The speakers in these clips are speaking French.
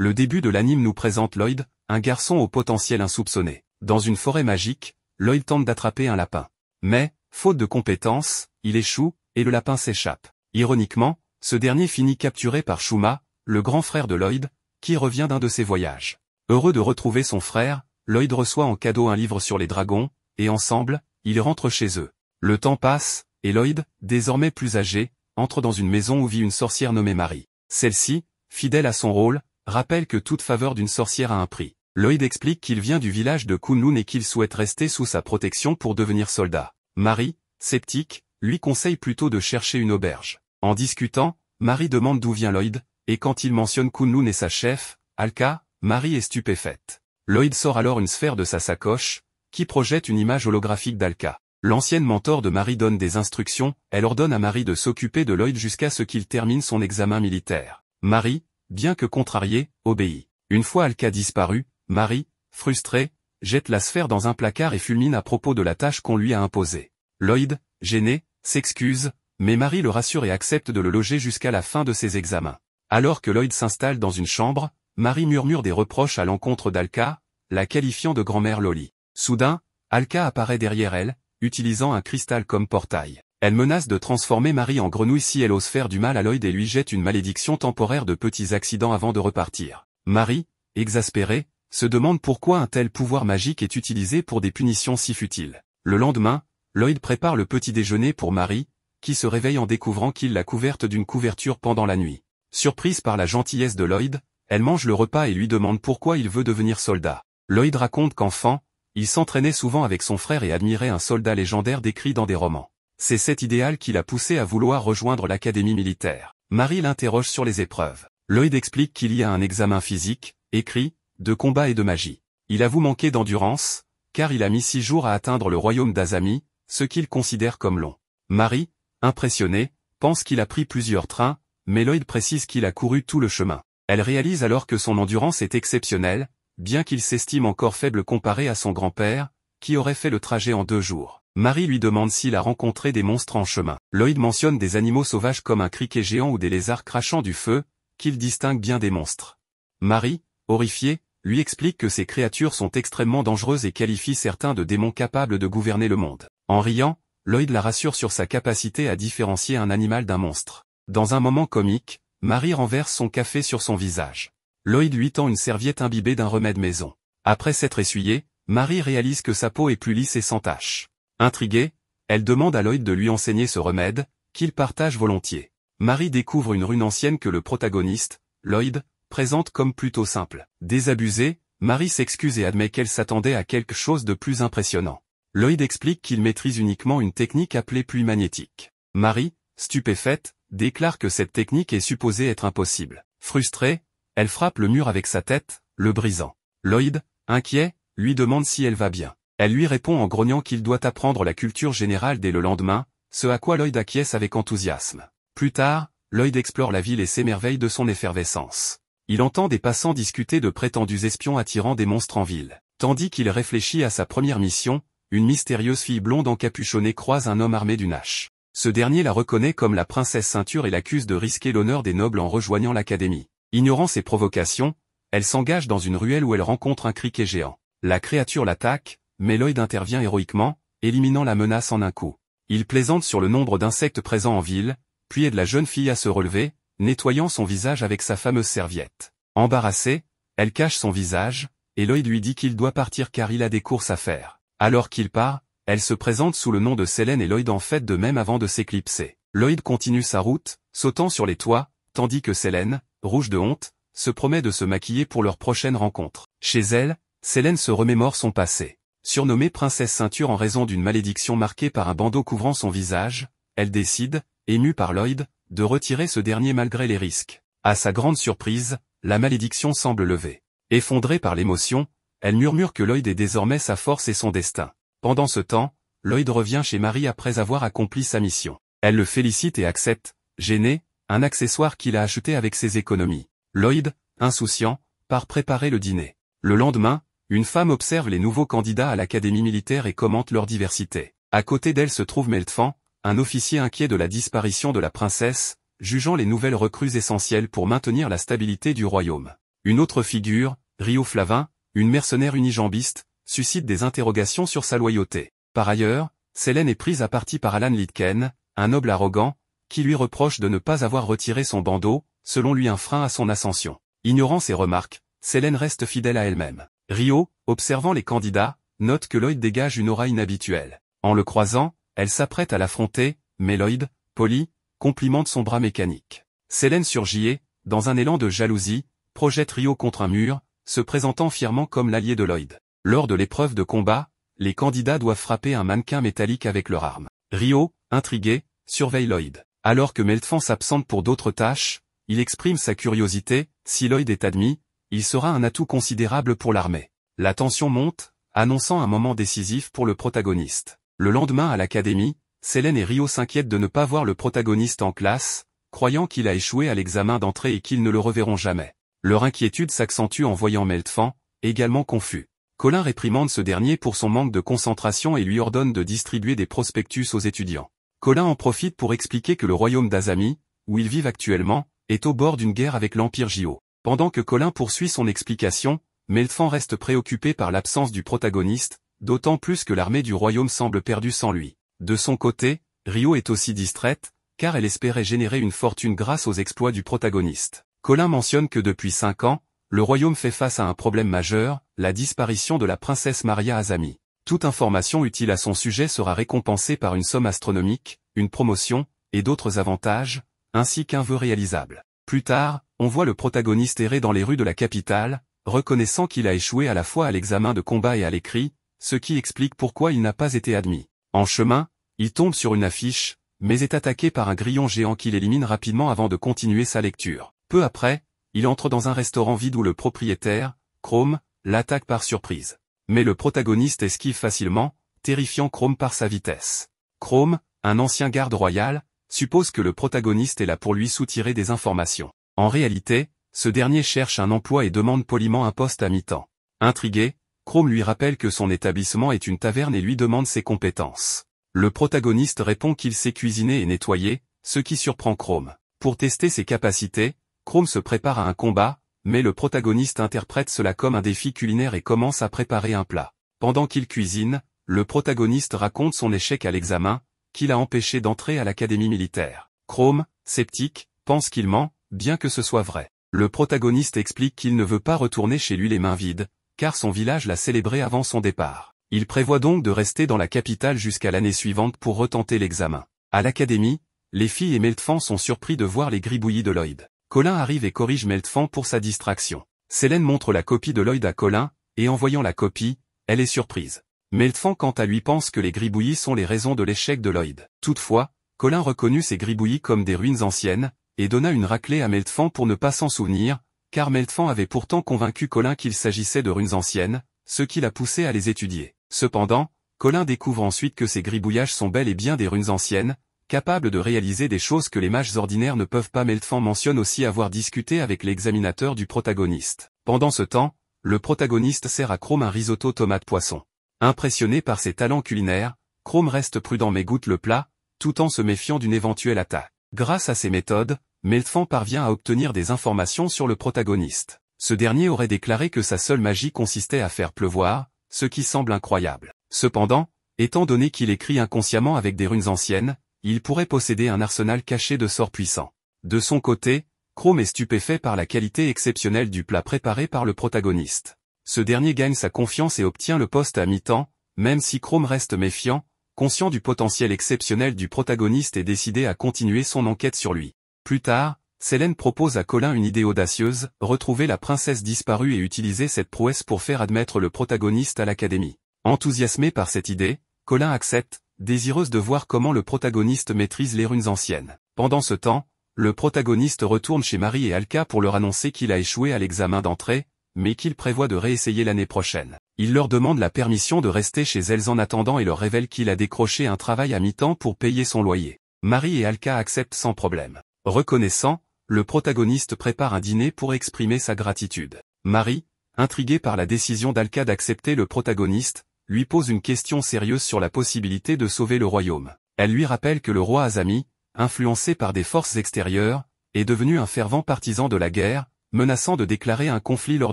Le début de l'anime nous présente Lloyd, un garçon au potentiel insoupçonné. Dans une forêt magique, Lloyd tente d'attraper un lapin. Mais, faute de compétences, il échoue, et le lapin s'échappe. Ironiquement, ce dernier finit capturé par Shuma, le grand frère de Lloyd, qui revient d'un de ses voyages. Heureux de retrouver son frère, Lloyd reçoit en cadeau un livre sur les dragons, et ensemble, ils rentrent chez eux. Le temps passe, et Lloyd, désormais plus âgé, entre dans une maison où vit une sorcière nommée Marie. Celle-ci, fidèle à son rôle, rappelle que toute faveur d'une sorcière a un prix. Lloyd explique qu'il vient du village de Kunlun et qu'il souhaite rester sous sa protection pour devenir soldat. Marie, sceptique, lui conseille plutôt de chercher une auberge. En discutant, Marie demande d'où vient Lloyd, et quand il mentionne Kunlun et sa chef, Alka, Marie est stupéfaite. Lloyd sort alors une sphère de sa sacoche, qui projette une image holographique d'Alka. L'ancienne mentor de Marie donne des instructions, elle ordonne à Marie de s'occuper de Lloyd jusqu'à ce qu'il termine son examen militaire. Marie, bien que contrariée, obéit. Une fois Alka disparu, Marie, frustrée, jette la sphère dans un placard et fulmine à propos de la tâche qu'on lui a imposée. Lloyd, gêné, s'excuse, mais Marie le rassure et accepte de le loger jusqu'à la fin de ses examens. Alors que Lloyd s'installe dans une chambre, Marie murmure des reproches à l'encontre d'Alka, la qualifiant de grand-mère Loli. Soudain, Alka apparaît derrière elle, utilisant un cristal comme portail. Elle menace de transformer Marie en grenouille si elle ose faire du mal à Lloyd et lui jette une malédiction temporaire de petits accidents avant de repartir. Marie, exaspérée, se demande pourquoi un tel pouvoir magique est utilisé pour des punitions si futiles. Le lendemain, Lloyd prépare le petit déjeuner pour Marie, qui se réveille en découvrant qu'il l'a couverte d'une couverture pendant la nuit. Surprise par la gentillesse de Lloyd, elle mange le repas et lui demande pourquoi il veut devenir soldat. Lloyd raconte qu'enfant, il s'entraînait souvent avec son frère et admirait un soldat légendaire décrit dans des romans. C'est cet idéal qui l'a poussé à vouloir rejoindre l'académie militaire. Marie l'interroge sur les épreuves. Lloyd explique qu'il y a un examen physique, écrit, de combat et de magie. Il avoue manquer d'endurance, car il a mis 6 jours à atteindre le royaume d'Azami, ce qu'il considère comme long. Marie, impressionnée, pense qu'il a pris plusieurs trains, mais Lloyd précise qu'il a couru tout le chemin. Elle réalise alors que son endurance est exceptionnelle, bien qu'il s'estime encore faible comparé à son grand-père, qui aurait fait le trajet en 2 jours. Marie lui demande s'il a rencontré des monstres en chemin. Lloyd mentionne des animaux sauvages comme un criquet géant ou des lézards crachant du feu, qu'il distingue bien des monstres. Marie, horrifiée, lui explique que ces créatures sont extrêmement dangereuses et qualifie certains de démons capables de gouverner le monde. En riant, Lloyd la rassure sur sa capacité à différencier un animal d'un monstre. Dans un moment comique, Marie renverse son café sur son visage. Lloyd lui tend une serviette imbibée d'un remède maison. Après s'être essuyée, Marie réalise que sa peau est plus lisse et sans taches. Intriguée, elle demande à Lloyd de lui enseigner ce remède, qu'il partage volontiers. Marie découvre une rune ancienne que le protagoniste, Lloyd, présente comme plutôt simple. Désabusée, Marie s'excuse et admet qu'elle s'attendait à quelque chose de plus impressionnant. Lloyd explique qu'il maîtrise uniquement une technique appelée pluie magnétique. Marie, stupéfaite, déclare que cette technique est supposée être impossible. Frustrée, elle frappe le mur avec sa tête, le brisant. Lloyd, inquiet, lui demande si elle va bien. Elle lui répond en grognant qu'il doit apprendre la culture générale dès le lendemain, ce à quoi Lloyd acquiesce avec enthousiasme. Plus tard, Lloyd explore la ville et s'émerveille de son effervescence. Il entend des passants discuter de prétendus espions attirant des monstres en ville. Tandis qu'il réfléchit à sa première mission, une mystérieuse fille blonde encapuchonnée croise un homme armé d'une hache. Ce dernier la reconnaît comme la princesse Ceinture et l'accuse de risquer l'honneur des nobles en rejoignant l'académie. Ignorant ses provocations, elle s'engage dans une ruelle où elle rencontre un criquet géant. La créature l'attaque, mais Lloyd intervient héroïquement, éliminant la menace en un coup. Il plaisante sur le nombre d'insectes présents en ville, puis aide la jeune fille à se relever, nettoyant son visage avec sa fameuse serviette. Embarrassée, elle cache son visage, et Lloyd lui dit qu'il doit partir car il a des courses à faire. Alors qu'il part, elle se présente sous le nom de Selene et Lloyd en fait de même avant de s'éclipser. Lloyd continue sa route, sautant sur les toits, tandis que Selene, rouge de honte, se promet de se maquiller pour leur prochaine rencontre. Chez elle, Selene se remémore son passé. Surnommée princesse Ceinture en raison d'une malédiction marquée par un bandeau couvrant son visage, elle décide, émue par Lloyd, de retirer ce dernier malgré les risques. À sa grande surprise, la malédiction semble levée. Effondrée par l'émotion, elle murmure que Lloyd est désormais sa force et son destin. Pendant ce temps, Lloyd revient chez Marie après avoir accompli sa mission. Elle le félicite et accepte, gêné, un accessoire qu'il a acheté avec ses économies. Lloyd, insouciant, part préparer le dîner. Le lendemain, une femme observe les nouveaux candidats à l'académie militaire et commente leur diversité. À côté d'elle se trouve Meltfan, un officier inquiet de la disparition de la princesse, jugeant les nouvelles recrues essentielles pour maintenir la stabilité du royaume. Une autre figure, Rio Flavin, une mercenaire unijambiste, suscite des interrogations sur sa loyauté. Par ailleurs, Selene est prise à partie par Alan Litken, un noble arrogant, qui lui reproche de ne pas avoir retiré son bandeau, selon lui un frein à son ascension. Ignorant ces remarques, Selene reste fidèle à elle-même. Rio, observant les candidats, note que Lloyd dégage une aura inhabituelle. En le croisant, elle s'apprête à l'affronter, mais Lloyd, poli, complimente son bras mécanique. Selene surgit et, dans un élan de jalousie, projette Rio contre un mur, se présentant fièrement comme l'allié de Lloyd. Lors de l'épreuve de combat, les candidats doivent frapper un mannequin métallique avec leur arme. Rio, intrigué, surveille Lloyd. Alors que Meltfan s'absente pour d'autres tâches, il exprime sa curiosité, si Lloyd est admis, il sera un atout considérable pour l'armée. La tension monte, annonçant un moment décisif pour le protagoniste. Le lendemain à l'académie, Selene et Rio s'inquiètent de ne pas voir le protagoniste en classe, croyant qu'il a échoué à l'examen d'entrée et qu'ils ne le reverront jamais. Leur inquiétude s'accentue en voyant Meltfan, également confus. Colin réprimande ce dernier pour son manque de concentration et lui ordonne de distribuer des prospectus aux étudiants. Colin en profite pour expliquer que le royaume d'Azami, où ils vivent actuellement, est au bord d'une guerre avec l'Empire Jio. Pendant que Colin poursuit son explication, Meltfan reste préoccupé par l'absence du protagoniste, d'autant plus que l'armée du royaume semble perdue sans lui. De son côté, Rio est aussi distraite, car elle espérait générer une fortune grâce aux exploits du protagoniste. Colin mentionne que depuis 5 ans, le royaume fait face à un problème majeur, la disparition de la princesse Maria Azami. Toute information utile à son sujet sera récompensée par une somme astronomique, une promotion, et d'autres avantages, ainsi qu'un vœu réalisable. Plus tard, on voit le protagoniste errer dans les rues de la capitale, reconnaissant qu'il a échoué à la fois à l'examen de combat et à l'écrit, ce qui explique pourquoi il n'a pas été admis. En chemin, il tombe sur une affiche, mais est attaqué par un grillon géant qu'il élimine rapidement avant de continuer sa lecture. Peu après, il entre dans un restaurant vide où le propriétaire, Chrome, l'attaque par surprise. Mais le protagoniste esquive facilement, terrifiant Chrome par sa vitesse. Chrome, un ancien garde royal, suppose que le protagoniste est là pour lui soutirer des informations. En réalité, ce dernier cherche un emploi et demande poliment un poste à mi-temps. Intrigué, Chrome lui rappelle que son établissement est une taverne et lui demande ses compétences. Le protagoniste répond qu'il sait cuisiner et nettoyer, ce qui surprend Chrome. Pour tester ses capacités, Chrome se prépare à un combat, mais le protagoniste interprète cela comme un défi culinaire et commence à préparer un plat. Pendant qu'il cuisine, le protagoniste raconte son échec à l'examen, qui l'a empêché d'entrer à l'académie militaire. Chrome, sceptique, pense qu'il ment, bien que ce soit vrai. Le protagoniste explique qu'il ne veut pas retourner chez lui les mains vides, car son village l'a célébré avant son départ. Il prévoit donc de rester dans la capitale jusqu'à l'année suivante pour retenter l'examen. À l'académie, les filles et Meltfan sont surpris de voir les gribouillis de Lloyd. Colin arrive et corrige Meltfan pour sa distraction. Selene montre la copie de Lloyd à Colin, et en voyant la copie, elle est surprise. Meltfan quant à lui pense que les gribouillis sont les raisons de l'échec de Lloyd. Toutefois, Colin reconnut ces gribouillis comme des ruines anciennes, et donna une raclée à Meltfan pour ne pas s'en souvenir, car Meltfan avait pourtant convaincu Colin qu'il s'agissait de ruines anciennes, ce qui l'a poussé à les étudier. Cependant, Colin découvre ensuite que ces gribouillages sont bel et bien des ruines anciennes, capables de réaliser des choses que les mages ordinaires ne peuvent pas. Meltfan mentionne aussi avoir discuté avec l'examinateur du protagoniste. Pendant ce temps, le protagoniste sert à Chrome un risotto tomate-poisson. Impressionné par ses talents culinaires, Chrome reste prudent mais goûte le plat, tout en se méfiant d'une éventuelle attaque. Grâce à ces méthodes, Meltfan parvient à obtenir des informations sur le protagoniste. Ce dernier aurait déclaré que sa seule magie consistait à faire pleuvoir, ce qui semble incroyable. Cependant, étant donné qu'il écrit inconsciemment avec des runes anciennes, il pourrait posséder un arsenal caché de sorts puissants. De son côté, Chrome est stupéfait par la qualité exceptionnelle du plat préparé par le protagoniste. Ce dernier gagne sa confiance et obtient le poste à mi-temps, même si Chrome reste méfiant, conscient du potentiel exceptionnel du protagoniste et décidé à continuer son enquête sur lui. Plus tard, Selene propose à Colin une idée audacieuse, retrouver la princesse disparue et utiliser cette prouesse pour faire admettre le protagoniste à l'académie. Enthousiasmé par cette idée, Colin accepte, désireuse de voir comment le protagoniste maîtrise les runes anciennes. Pendant ce temps, le protagoniste retourne chez Marie et Alka pour leur annoncer qu'il a échoué à l'examen d'entrée, mais qu'il prévoit de réessayer l'année prochaine. Il leur demande la permission de rester chez elles en attendant et leur révèle qu'il a décroché un travail à mi-temps pour payer son loyer. Marie et Alka acceptent sans problème. Reconnaissant, le protagoniste prépare un dîner pour exprimer sa gratitude. Marie, intriguée par la décision d'Alka d'accepter le protagoniste, lui pose une question sérieuse sur la possibilité de sauver le royaume. Elle lui rappelle que le roi Azami, influencé par des forces extérieures, est devenu un fervent partisan de la guerre, menaçant de déclarer un conflit lors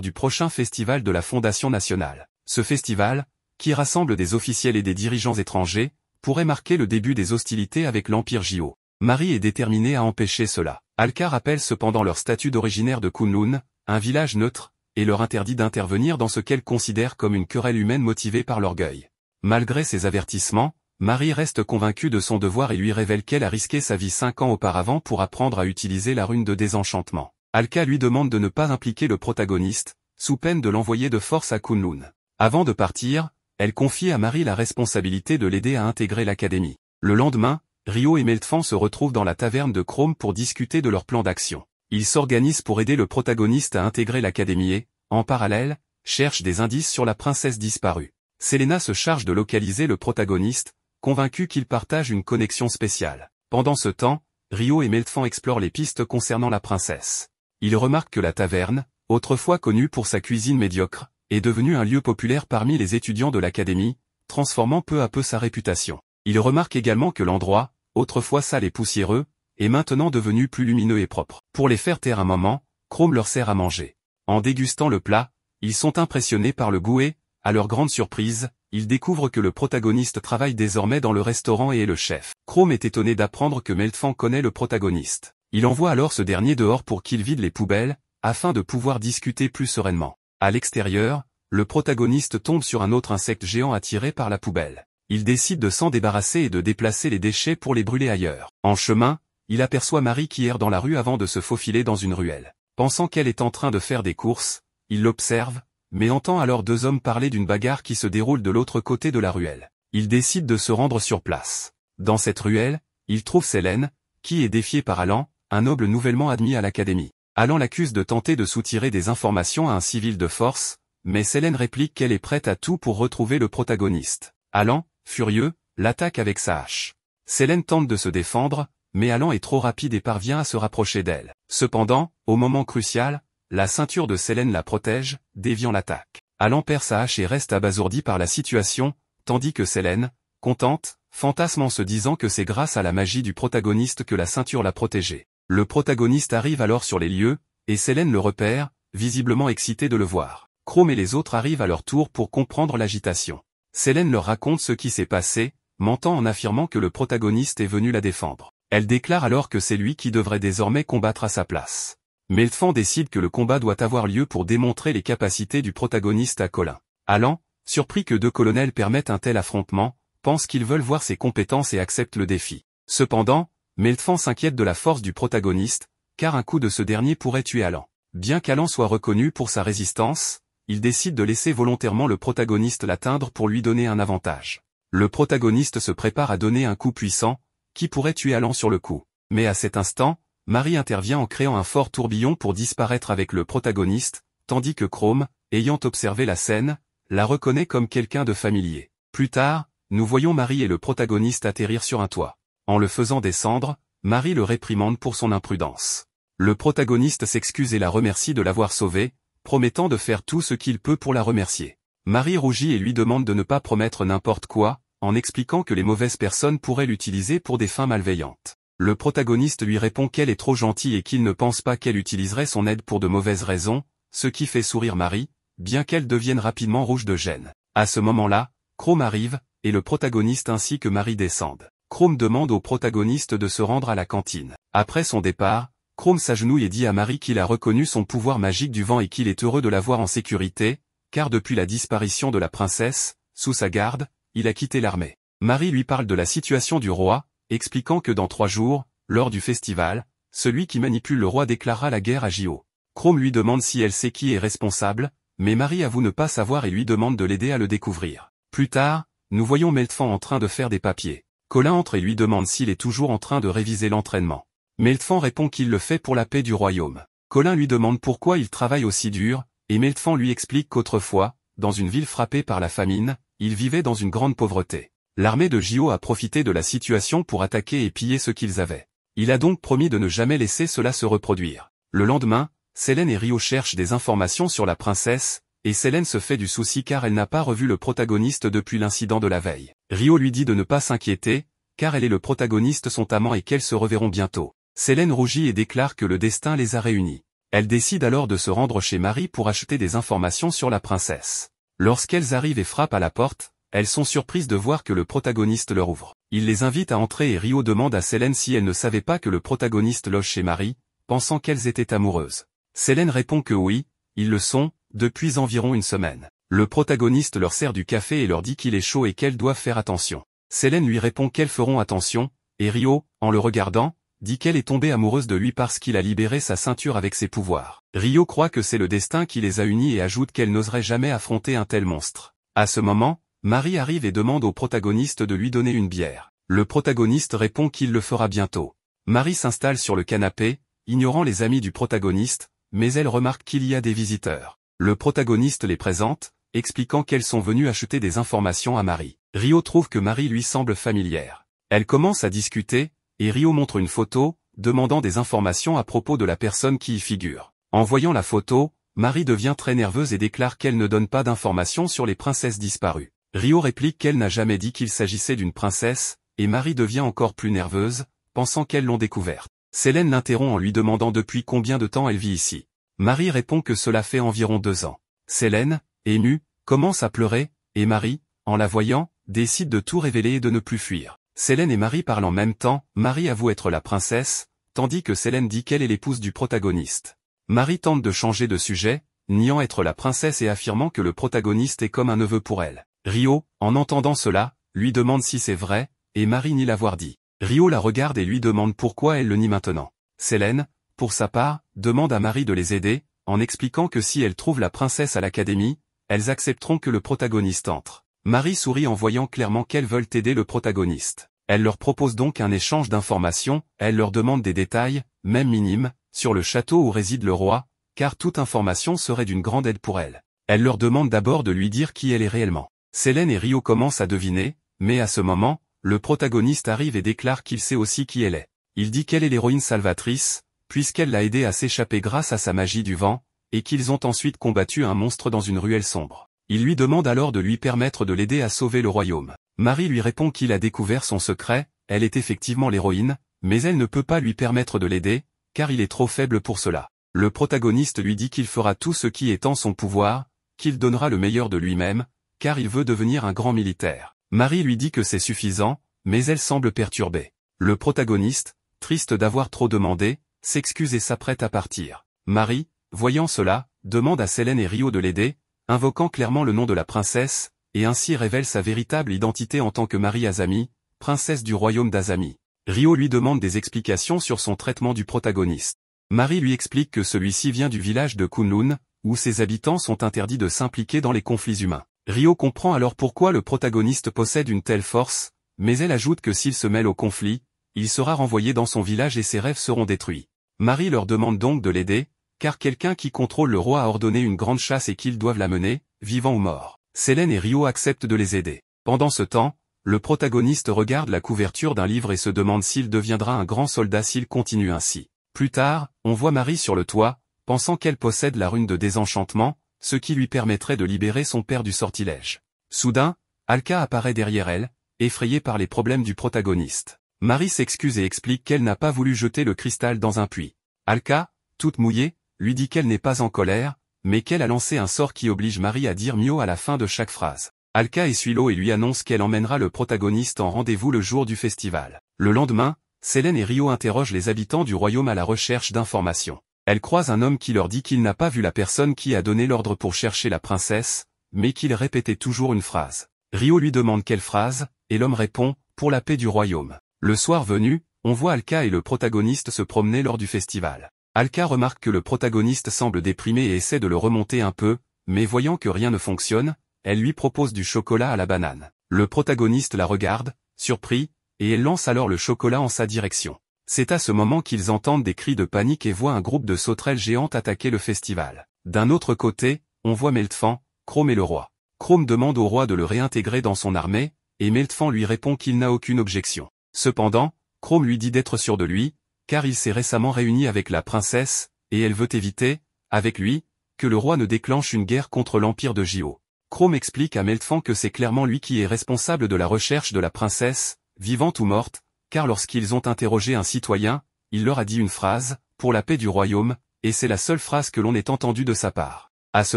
du prochain festival de la Fondation nationale. Ce festival, qui rassemble des officiels et des dirigeants étrangers, pourrait marquer le début des hostilités avec l'Empire Jio. Marie est déterminée à empêcher cela. Alka rappelle cependant leur statut d'originaire de Kunlun, un village neutre, et leur interdit d'intervenir dans ce qu'elle considère comme une querelle humaine motivée par l'orgueil. Malgré ces avertissements, Marie reste convaincue de son devoir et lui révèle qu'elle a risqué sa vie 5 ans auparavant pour apprendre à utiliser la rune de désenchantement. Alka lui demande de ne pas impliquer le protagoniste, sous peine de l'envoyer de force à Kunlun. Avant de partir, elle confie à Marie la responsabilité de l'aider à intégrer l'académie. Le lendemain, Ryo et Meltfan se retrouvent dans la taverne de Chrome pour discuter de leur plan d'action. Ils s'organisent pour aider le protagoniste à intégrer l'académie et, en parallèle, cherchent des indices sur la princesse disparue. Selena se charge de localiser le protagoniste, convaincu qu'il partage une connexion spéciale. Pendant ce temps, Ryo et Meltfan explorent les pistes concernant la princesse. Ils remarquent que la taverne, autrefois connue pour sa cuisine médiocre, est devenue un lieu populaire parmi les étudiants de l'académie, transformant peu à peu sa réputation. Ils remarquent également que l'endroit, autrefois sale et poussiéreux, est maintenant devenu plus lumineux et propre. Pour les faire taire un moment, Chrome leur sert à manger. En dégustant le plat, ils sont impressionnés par le goût et, à leur grande surprise, ils découvrent que le protagoniste travaille désormais dans le restaurant et est le chef. Chrome est étonné d'apprendre que Meltfan connaît le protagoniste. Il envoie alors ce dernier dehors pour qu'il vide les poubelles, afin de pouvoir discuter plus sereinement. À l'extérieur, le protagoniste tombe sur un autre insecte géant attiré par la poubelle. Il décide de s'en débarrasser et de déplacer les déchets pour les brûler ailleurs. En chemin, il aperçoit Marie qui erre dans la rue avant de se faufiler dans une ruelle. Pensant qu'elle est en train de faire des courses, il l'observe, mais entend alors deux hommes parler d'une bagarre qui se déroule de l'autre côté de la ruelle. Il décide de se rendre sur place. Dans cette ruelle, il trouve Selene, qui est défiée par Alan, un noble nouvellement admis à l'académie. Alan l'accuse de tenter de soutirer des informations à un civil de force, mais Selene réplique qu'elle est prête à tout pour retrouver le protagoniste. Alan, furieux, l'attaque avec sa hache. Selene tente de se défendre, mais Alan est trop rapide et parvient à se rapprocher d'elle. Cependant, au moment crucial, la ceinture de Selene la protège, déviant l'attaque. Alan perd sa hache et reste abasourdi par la situation, tandis que Selene, contente, fantasme en se disant que c'est grâce à la magie du protagoniste que la ceinture l'a protégée. Le protagoniste arrive alors sur les lieux, et Selene le repère, visiblement excité de le voir. Chrome et les autres arrivent à leur tour pour comprendre l'agitation. Selene leur raconte ce qui s'est passé, mentant en affirmant que le protagoniste est venu la défendre. Elle déclare alors que c'est lui qui devrait désormais combattre à sa place. Meltfan décide que le combat doit avoir lieu pour démontrer les capacités du protagoniste à Colin. Alan, surpris que deux colonels permettent un tel affrontement, pense qu'ils veulent voir ses compétences et accepte le défi. Cependant, Meltfan s'inquiète de la force du protagoniste, car un coup de ce dernier pourrait tuer Alan. Bien qu'Alan soit reconnu pour sa résistance, il décide de laisser volontairement le protagoniste l'atteindre pour lui donner un avantage. Le protagoniste se prépare à donner un coup puissant, qui pourrait tuer Alan sur le coup. Mais à cet instant, Marie intervient en créant un fort tourbillon pour disparaître avec le protagoniste, tandis que Chrome, ayant observé la scène, la reconnaît comme quelqu'un de familier. Plus tard, nous voyons Marie et le protagoniste atterrir sur un toit. En le faisant descendre, Marie le réprimande pour son imprudence. Le protagoniste s'excuse et la remercie de l'avoir sauvée, promettant de faire tout ce qu'il peut pour la remercier. Marie rougit et lui demande de ne pas promettre n'importe quoi, en expliquant que les mauvaises personnes pourraient l'utiliser pour des fins malveillantes. Le protagoniste lui répond qu'elle est trop gentille et qu'il ne pense pas qu'elle utiliserait son aide pour de mauvaises raisons, ce qui fait sourire Marie, bien qu'elle devienne rapidement rouge de gêne. À ce moment-là, Chrome arrive, et le protagoniste ainsi que Marie descendent. Chrome demande au protagoniste de se rendre à la cantine. Après son départ, Chrome s'agenouille et dit à Marie qu'il a reconnu son pouvoir magique du vent et qu'il est heureux de la voir en sécurité, car depuis la disparition de la princesse, sous sa garde, il a quitté l'armée. Marie lui parle de la situation du roi, expliquant que dans 3 jours, lors du festival, celui qui manipule le roi déclarera la guerre à Jio. Chrome lui demande si elle sait qui est responsable, mais Marie avoue ne pas savoir et lui demande de l'aider à le découvrir. Plus tard, nous voyons Meltfan en train de faire des papiers. Colin entre et lui demande s'il est toujours en train de réviser l'entraînement. Meltfan répond qu'il le fait pour la paix du royaume. Colin lui demande pourquoi il travaille aussi dur, et Meltfan lui explique qu'autrefois, dans une ville frappée par la famine, il vivait dans une grande pauvreté. L'armée de Jio a profité de la situation pour attaquer et piller ce qu'ils avaient. Il a donc promis de ne jamais laisser cela se reproduire. Le lendemain, Selene et Ryo cherchent des informations sur la princesse, et Selene se fait du souci car elle n'a pas revu le protagoniste depuis l'incident de la veille. Ryo lui dit de ne pas s'inquiéter, car elle et le protagoniste sont amants et qu'elles se reverront bientôt. Selene rougit et déclare que le destin les a réunis. Elle décide alors de se rendre chez Marie pour acheter des informations sur la princesse. Lorsqu'elles arrivent et frappent à la porte, elles sont surprises de voir que le protagoniste leur ouvre. Il les invite à entrer et Rio demande à Selene si elle ne savait pas que le protagoniste loge chez Marie, pensant qu'elles étaient amoureuses. Selene répond que oui, ils le sont, depuis environ une semaine. Le protagoniste leur sert du café et leur dit qu'il est chaud et qu'elles doivent faire attention. Selene lui répond qu'elles feront attention, et Rio, en le regardant, dit qu'elle est tombée amoureuse de lui parce qu'il a libéré sa ceinture avec ses pouvoirs. Rio croit que c'est le destin qui les a unis et ajoute qu'elle n'oserait jamais affronter un tel monstre. À ce moment, Marie arrive et demande au protagoniste de lui donner une bière. Le protagoniste répond qu'il le fera bientôt. Marie s'installe sur le canapé, ignorant les amis du protagoniste, mais elle remarque qu'il y a des visiteurs. Le protagoniste les présente, expliquant qu'elles sont venues acheter des informations à Marie. Rio trouve que Marie lui semble familière. Elle commence à discuter, et Rio montre une photo, demandant des informations à propos de la personne qui y figure. En voyant la photo, Marie devient très nerveuse et déclare qu'elle ne donne pas d'informations sur les princesses disparues. Rio réplique qu'elle n'a jamais dit qu'il s'agissait d'une princesse, et Marie devient encore plus nerveuse, pensant qu'elles l'ont découverte. Selene l'interrompt en lui demandant depuis combien de temps elle vit ici. Marie répond que cela fait environ 2 ans. Selene, émue, commence à pleurer, et Marie, en la voyant, décide de tout révéler et de ne plus fuir. Selene et Marie parlent en même temps, Marie avoue être la princesse, tandis que Selene dit qu'elle est l'épouse du protagoniste. Marie tente de changer de sujet, niant être la princesse et affirmant que le protagoniste est comme un neveu pour elle. Rio, en entendant cela, lui demande si c'est vrai, et Marie nie l'avoir dit. Rio la regarde et lui demande pourquoi elle le nie maintenant. Selene, pour sa part, demande à Marie de les aider, en expliquant que si elles trouvent la princesse à l'académie, elles accepteront que le protagoniste entre. Marie sourit en voyant clairement qu'elles veulent aider le protagoniste. Elle leur propose donc un échange d'informations, elle leur demande des détails, même minimes, sur le château où réside le roi, car toute information serait d'une grande aide pour elle. Elle leur demande d'abord de lui dire qui elle est réellement. Selene et Rio commencent à deviner, mais à ce moment, le protagoniste arrive et déclare qu'il sait aussi qui elle est. Il dit qu'elle est l'héroïne salvatrice, puisqu'elle l'a aidé à s'échapper grâce à sa magie du vent, et qu'ils ont ensuite combattu un monstre dans une ruelle sombre. Il lui demande alors de lui permettre de l'aider à sauver le royaume. Marie lui répond qu'il a découvert son secret, elle est effectivement l'héroïne, mais elle ne peut pas lui permettre de l'aider, car il est trop faible pour cela. Le protagoniste lui dit qu'il fera tout ce qui est en son pouvoir, qu'il donnera le meilleur de lui-même, car il veut devenir un grand militaire. Marie lui dit que c'est suffisant, mais elle semble perturbée. Le protagoniste, triste d'avoir trop demandé, s'excuse et s'apprête à partir. Marie, voyant cela, demande à Selene et Rio de l'aider, invoquant clairement le nom de la princesse, et ainsi révèle sa véritable identité en tant que Marie Azami, princesse du royaume d'Azami. Rio lui demande des explications sur son traitement du protagoniste. Marie lui explique que celui-ci vient du village de Kunlun, où ses habitants sont interdits de s'impliquer dans les conflits humains. Rio comprend alors pourquoi le protagoniste possède une telle force, mais elle ajoute que s'il se mêle au conflit, il sera renvoyé dans son village et ses rêves seront détruits. Marie leur demande donc de l'aider, car quelqu'un qui contrôle le roi a ordonné une grande chasse et qu'ils doivent la mener, vivant ou mort. Selene et Rio acceptent de les aider. Pendant ce temps, le protagoniste regarde la couverture d'un livre et se demande s'il deviendra un grand soldat s'il continue ainsi. Plus tard, on voit Marie sur le toit, pensant qu'elle possède la rune de désenchantement, ce qui lui permettrait de libérer son père du sortilège. Soudain, Alka apparaît derrière elle, effrayée par les problèmes du protagoniste. Marie s'excuse et explique qu'elle n'a pas voulu jeter le cristal dans un puits. Alka, toute mouillée, lui dit qu'elle n'est pas en colère, mais qu'elle a lancé un sort qui oblige Marie à dire Mio à la fin de chaque phrase. Alka essuie l'eau et lui annonce qu'elle emmènera le protagoniste en rendez-vous le jour du festival. Le lendemain, Selene et Rio interrogent les habitants du royaume à la recherche d'informations. Elles croisent un homme qui leur dit qu'il n'a pas vu la personne qui a donné l'ordre pour chercher la princesse, mais qu'il répétait toujours une phrase. Rio lui demande quelle phrase, et l'homme répond « Pour la paix du royaume ». Le soir venu, on voit Alka et le protagoniste se promener lors du festival. Alka remarque que le protagoniste semble déprimé et essaie de le remonter un peu, mais voyant que rien ne fonctionne, elle lui propose du chocolat à la banane. Le protagoniste la regarde, surpris, et elle lance alors le chocolat en sa direction. C'est à ce moment qu'ils entendent des cris de panique et voient un groupe de sauterelles géantes attaquer le festival. D'un autre côté, on voit Meltfan, Chrome et le roi. Chrome demande au roi de le réintégrer dans son armée, et Meltfan lui répond qu'il n'a aucune objection. Cependant, Chrome lui dit d'être sûr de lui, car il s'est récemment réuni avec la princesse, et elle veut éviter, avec lui, que le roi ne déclenche une guerre contre l'empire de Jio. Chrome explique à Meltfan que c'est clairement lui qui est responsable de la recherche de la princesse, vivante ou morte, car lorsqu'ils ont interrogé un citoyen, il leur a dit une phrase, pour la paix du royaume, et c'est la seule phrase que l'on ait entendue de sa part. À ce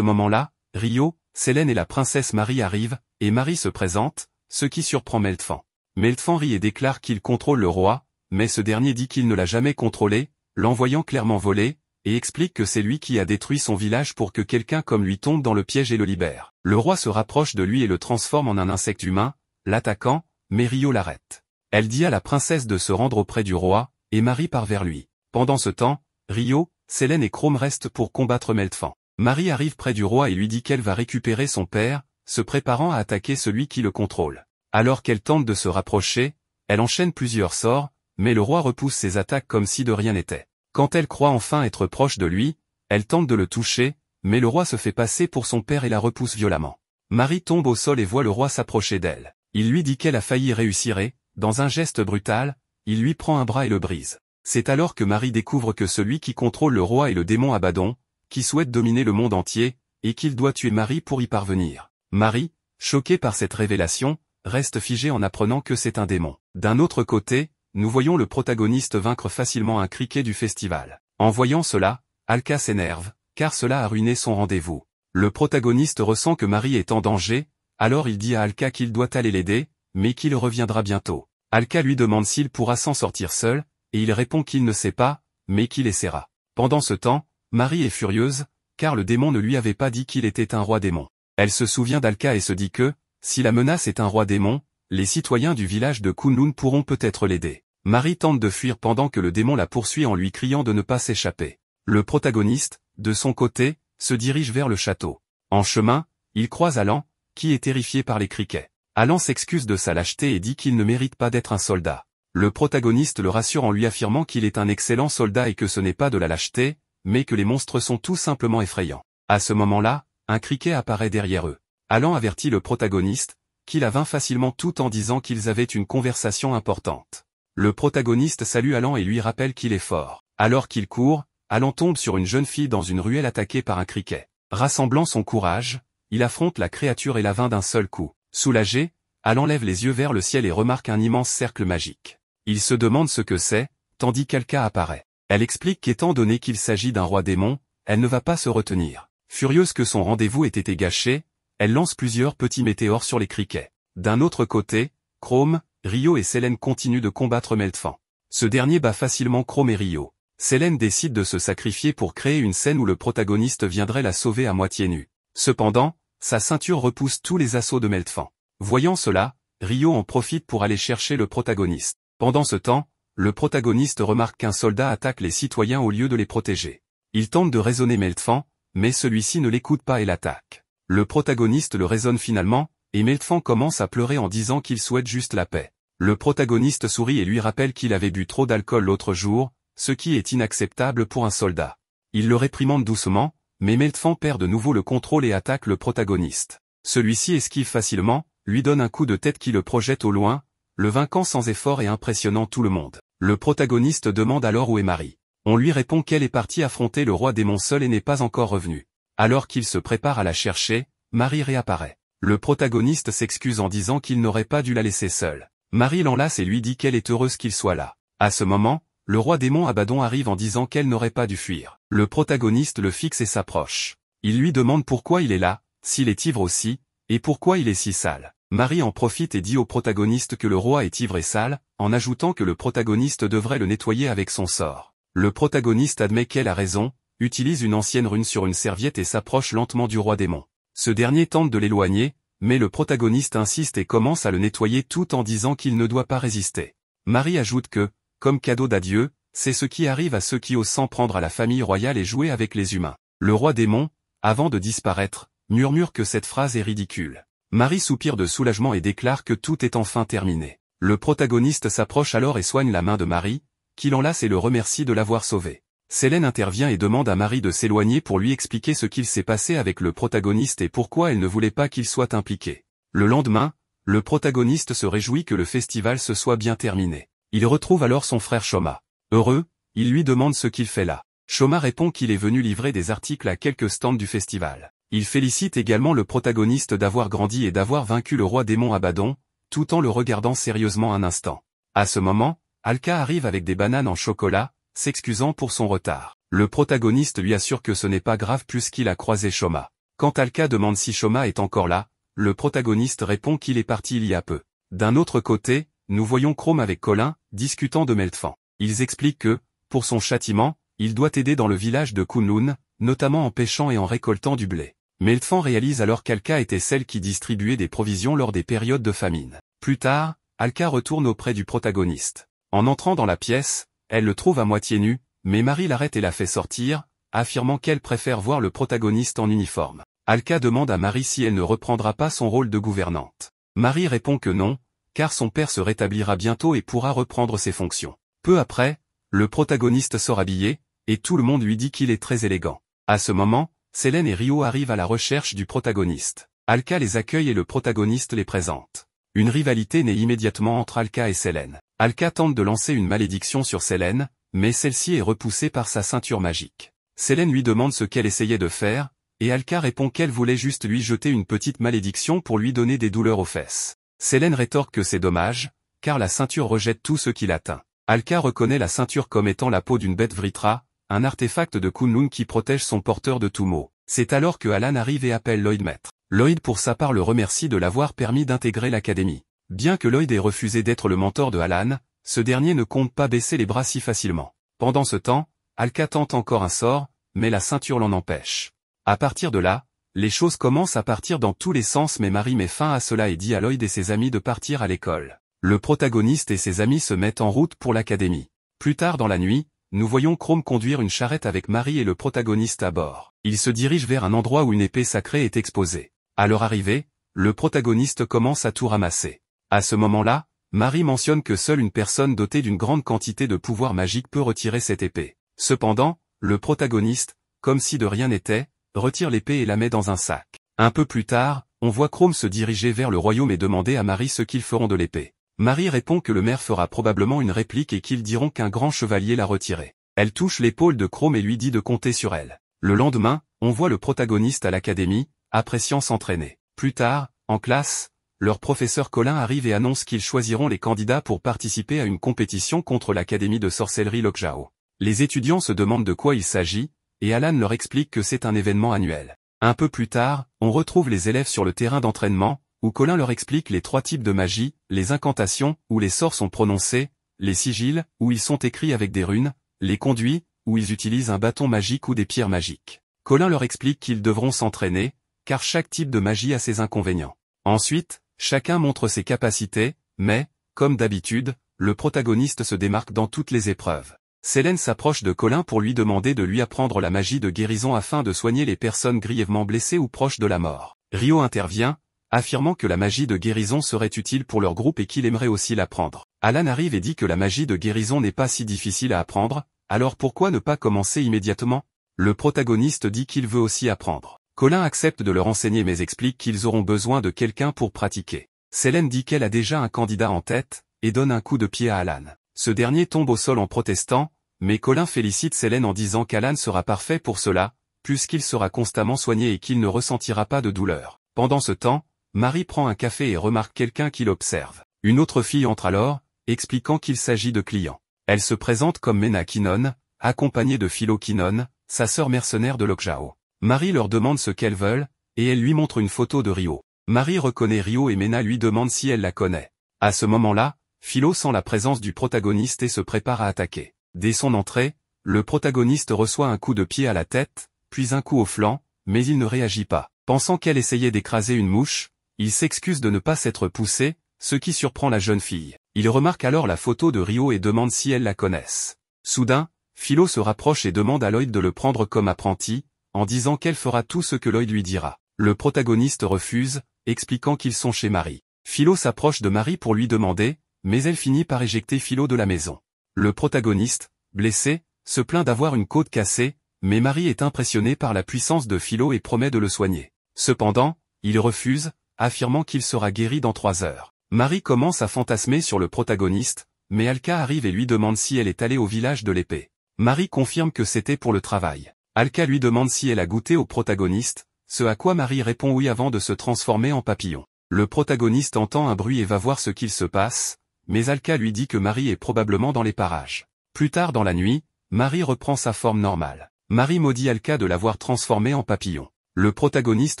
moment-là, Rio, Sélène et la princesse Marie arrivent, et Marie se présente, ce qui surprend Meltfan. Meltfan rit et déclare qu'il contrôle le roi, mais ce dernier dit qu'il ne l'a jamais contrôlé, l'envoyant clairement voler, et explique que c'est lui qui a détruit son village pour que quelqu'un comme lui tombe dans le piège et le libère. Le roi se rapproche de lui et le transforme en un insecte humain, l'attaquant, mais Rio l'arrête. Elle dit à la princesse de se rendre auprès du roi, et Marie part vers lui. Pendant ce temps, Rio, Sélène et Chrome restent pour combattre Meltfan. Marie arrive près du roi et lui dit qu'elle va récupérer son père, se préparant à attaquer celui qui le contrôle. Alors qu'elle tente de se rapprocher, elle enchaîne plusieurs sorts, mais le roi repousse ses attaques comme si de rien n'était. Quand elle croit enfin être proche de lui, elle tente de le toucher, mais le roi se fait passer pour son père et la repousse violemment. Marie tombe au sol et voit le roi s'approcher d'elle. Il lui dit qu'elle a failli réussir et, dans un geste brutal, il lui prend un bras et le brise. C'est alors que Marie découvre que celui qui contrôle le roi est le démon Abaddon, qui souhaite dominer le monde entier, et qu'il doit tuer Marie pour y parvenir. Marie, choquée par cette révélation, reste figée en apprenant que c'est un démon. D'un autre côté, nous voyons le protagoniste vaincre facilement un criquet du festival. En voyant cela, Alka s'énerve, car cela a ruiné son rendez-vous. Le protagoniste ressent que Marie est en danger, alors il dit à Alka qu'il doit aller l'aider, mais qu'il reviendra bientôt. Alka lui demande s'il pourra s'en sortir seul, et il répond qu'il ne sait pas, mais qu'il essaiera. Pendant ce temps, Marie est furieuse, car le démon ne lui avait pas dit qu'il était un roi démon. Elle se souvient d'Alka et se dit que, si la menace est un roi démon, les citoyens du village de Kunlun pourront peut-être l'aider. Marie tente de fuir pendant que le démon la poursuit en lui criant de ne pas s'échapper. Le protagoniste, de son côté, se dirige vers le château. En chemin, il croise Alan, qui est terrifié par les criquets. Alan s'excuse de sa lâcheté et dit qu'il ne mérite pas d'être un soldat. Le protagoniste le rassure en lui affirmant qu'il est un excellent soldat et que ce n'est pas de la lâcheté, mais que les monstres sont tout simplement effrayants. À ce moment-là, un criquet apparaît derrière eux. Alan avertit le protagoniste, qu'il la vainc facilement tout en disant qu'ils avaient une conversation importante. Le protagoniste salue Alan et lui rappelle qu'il est fort. Alors qu'il court, Alan tombe sur une jeune fille dans une ruelle attaquée par un criquet. Rassemblant son courage, il affronte la créature et la vainc d'un seul coup. Soulagé, Alan lève les yeux vers le ciel et remarque un immense cercle magique. Il se demande ce que c'est, tandis qu'Alka apparaît. Elle explique qu'étant donné qu'il s'agit d'un roi démon, elle ne va pas se retenir. Furieuse que son rendez-vous ait été gâché, elle lance plusieurs petits météores sur les criquets. D'un autre côté, Chrome, Rio et Sélène continuent de combattre Meltfan. Ce dernier bat facilement Chrome et Rio. Sélène décide de se sacrifier pour créer une scène où le protagoniste viendrait la sauver à moitié nue. Cependant, sa ceinture repousse tous les assauts de Meltfan. Voyant cela, Rio en profite pour aller chercher le protagoniste. Pendant ce temps, le protagoniste remarque qu'un soldat attaque les citoyens au lieu de les protéger. Il tente de raisonner Meltfan, mais celui-ci ne l'écoute pas et l'attaque. Le protagoniste le raisonne finalement, et Meltfan commence à pleurer en disant qu'il souhaite juste la paix. Le protagoniste sourit et lui rappelle qu'il avait bu trop d'alcool l'autre jour, ce qui est inacceptable pour un soldat. Il le réprimande doucement, mais Meltfan perd de nouveau le contrôle et attaque le protagoniste. Celui-ci esquive facilement, lui donne un coup de tête qui le projette au loin, le vainquant sans effort et impressionnant tout le monde. Le protagoniste demande alors où est Marie. On lui répond qu'elle est partie affronter le roi démon seul et n'est pas encore revenue. Alors qu'il se prépare à la chercher, Marie réapparaît. Le protagoniste s'excuse en disant qu'il n'aurait pas dû la laisser seule. Marie l'enlace et lui dit qu'elle est heureuse qu'il soit là. À ce moment, le roi démon Abaddon arrive en disant qu'elle n'aurait pas dû fuir. Le protagoniste le fixe et s'approche. Il lui demande pourquoi il est là, s'il est ivre aussi, et pourquoi il est si sale. Marie en profite et dit au protagoniste que le roi est ivre et sale, en ajoutant que le protagoniste devrait le nettoyer avec son sort. Le protagoniste admet qu'elle a raison, utilise une ancienne rune sur une serviette et s'approche lentement du roi démon. Ce dernier tente de l'éloigner, mais le protagoniste insiste et commence à le nettoyer tout en disant qu'il ne doit pas résister. Marie ajoute que, comme cadeau d'adieu, c'est ce qui arrive à ceux qui osent s'en prendre à la famille royale et jouer avec les humains. Le roi démon, avant de disparaître, murmure que cette phrase est ridicule. Marie soupire de soulagement et déclare que tout est enfin terminé. Le protagoniste s'approche alors et soigne la main de Marie, qui l'enlace et le remercie de l'avoir sauvée. Sélène intervient et demande à Marie de s'éloigner pour lui expliquer ce qu'il s'est passé avec le protagoniste et pourquoi elle ne voulait pas qu'il soit impliqué. Le lendemain, le protagoniste se réjouit que le festival se soit bien terminé. Il retrouve alors son frère Shoma. Heureux, il lui demande ce qu'il fait là. Shoma répond qu'il est venu livrer des articles à quelques stands du festival. Il félicite également le protagoniste d'avoir grandi et d'avoir vaincu le roi démon Abaddon, tout en le regardant sérieusement un instant. À ce moment, Alka arrive avec des bananes en chocolat, s'excusant pour son retard. Le protagoniste lui assure que ce n'est pas grave puisqu'il a croisé Shoma. Quand Alka demande si Shoma est encore là, le protagoniste répond qu'il est parti il y a peu. D'un autre côté, nous voyons Chrome avec Colin, discutant de Meltfan. Ils expliquent que, pour son châtiment, il doit aider dans le village de Kunlun, notamment en pêchant et en récoltant du blé. Meltfan réalise alors qu'Alka était celle qui distribuait des provisions lors des périodes de famine. Plus tard, Alka retourne auprès du protagoniste. En entrant dans la pièce, elle le trouve à moitié nu, mais Marie l'arrête et la fait sortir, affirmant qu'elle préfère voir le protagoniste en uniforme. Alka demande à Marie si elle ne reprendra pas son rôle de gouvernante. Marie répond que non, car son père se rétablira bientôt et pourra reprendre ses fonctions. Peu après, le protagoniste sort habillé, et tout le monde lui dit qu'il est très élégant. À ce moment, Selene et Rio arrivent à la recherche du protagoniste. Alka les accueille et le protagoniste les présente. Une rivalité naît immédiatement entre Alka et Selene. Alka tente de lancer une malédiction sur Selene, mais celle-ci est repoussée par sa ceinture magique. Selene lui demande ce qu'elle essayait de faire, et Alka répond qu'elle voulait juste lui jeter une petite malédiction pour lui donner des douleurs aux fesses. Selene rétorque que c'est dommage, car la ceinture rejette tout ce qui l'atteint. Alka reconnaît la ceinture comme étant la peau d'une bête Vritra, un artefact de Kunlun qui protège son porteur de tout maux. C'est alors que Alan arrive et appelle Lloyd maître. Lloyd pour sa part le remercie de l'avoir permis d'intégrer l'académie. Bien que Lloyd ait refusé d'être le mentor de Alan, ce dernier ne compte pas baisser les bras si facilement. Pendant ce temps, Alka tente encore un sort, mais la ceinture l'en empêche. À partir de là, les choses commencent à partir dans tous les sens mais Marie met fin à cela et dit à Lloyd et ses amis de partir à l'école. Le protagoniste et ses amis se mettent en route pour l'académie. Plus tard dans la nuit, nous voyons Chrome conduire une charrette avec Marie et le protagoniste à bord. Ils se dirigent vers un endroit où une épée sacrée est exposée. À leur arrivée, le protagoniste commence à tout ramasser. À ce moment-là, Marie mentionne que seule une personne dotée d'une grande quantité de pouvoir magique peut retirer cette épée. Cependant, le protagoniste, comme si de rien n'était, retire l'épée et la met dans un sac. Un peu plus tard, on voit Chrome se diriger vers le royaume et demander à Marie ce qu'ils feront de l'épée. Marie répond que le maire fera probablement une réplique et qu'ils diront qu'un grand chevalier l'a retirée. Elle touche l'épaule de Chrome et lui dit de compter sur elle. Le lendemain, on voit le protagoniste à l'académie, appréciant s'entraîner. Plus tard, en classe, leur professeur Colin arrive et annonce qu'ils choisiront les candidats pour participer à une compétition contre l'académie de sorcellerie Lokjao. Les étudiants se demandent de quoi il s'agit, et Alan leur explique que c'est un événement annuel. Un peu plus tard, on retrouve les élèves sur le terrain d'entraînement, où Colin leur explique les 3 types de magie, les incantations, où les sorts sont prononcés, les sigils, où ils sont écrits avec des runes, les conduits, où ils utilisent un bâton magique ou des pierres magiques. Colin leur explique qu'ils devront s'entraîner, car chaque type de magie a ses inconvénients. Ensuite, chacun montre ses capacités, mais, comme d'habitude, le protagoniste se démarque dans toutes les épreuves. Selene s'approche de Colin pour lui demander de lui apprendre la magie de guérison afin de soigner les personnes grièvement blessées ou proches de la mort. Rio intervient, affirmant que la magie de guérison serait utile pour leur groupe et qu'il aimerait aussi l'apprendre. Alan arrive et dit que la magie de guérison n'est pas si difficile à apprendre, alors pourquoi ne pas commencer immédiatement? Le protagoniste dit qu'il veut aussi apprendre. Colin accepte de leur enseigner mais explique qu'ils auront besoin de quelqu'un pour pratiquer. Selene dit qu'elle a déjà un candidat en tête, et donne un coup de pied à Alan. Ce dernier tombe au sol en protestant, mais Colin félicite Selene en disant qu'Alan sera parfait pour cela, puisqu'il sera constamment soigné et qu'il ne ressentira pas de douleur. Pendant ce temps, Marie prend un café et remarque quelqu'un qui l'observe. Une autre fille entre alors, expliquant qu'il s'agit de clients. Elle se présente comme Mena Kinon, accompagnée de Philo Kinon, sa sœur mercenaire de Lokjao. Marie leur demande ce qu'elles veulent, et elle lui montre une photo de Rio. Marie reconnaît Rio et Mena lui demande si elle la connaît. À ce moment-là, Philo sent la présence du protagoniste et se prépare à attaquer. Dès son entrée, le protagoniste reçoit un coup de pied à la tête, puis un coup au flanc, mais il ne réagit pas. Pensant qu'elle essayait d'écraser une mouche, il s'excuse de ne pas s'être poussé, ce qui surprend la jeune fille. Il remarque alors la photo de Rio et demande si elles la connaissent. Soudain, Philo se rapproche et demande à Lloyd de le prendre comme apprenti, en disant qu'elle fera tout ce que Lloyd lui dira. Le protagoniste refuse, expliquant qu'ils sont chez Marie. Philo s'approche de Marie pour lui demander, mais elle finit par éjecter Philo de la maison. Le protagoniste, blessé, se plaint d'avoir une côte cassée, mais Marie est impressionnée par la puissance de Philo et promet de le soigner. Cependant, il refuse, affirmant qu'il sera guéri dans 3 heures. Marie commence à fantasmer sur le protagoniste, mais Alka arrive et lui demande si elle est allée au village de l'épée. Marie confirme que c'était pour le travail. Alka lui demande si elle a goûté au protagoniste, ce à quoi Marie répond oui avant de se transformer en papillon. Le protagoniste entend un bruit et va voir ce qu'il se passe, mais Alka lui dit que Marie est probablement dans les parages. Plus tard dans la nuit, Marie reprend sa forme normale. Marie maudit Alka de l'avoir transformée en papillon. Le protagoniste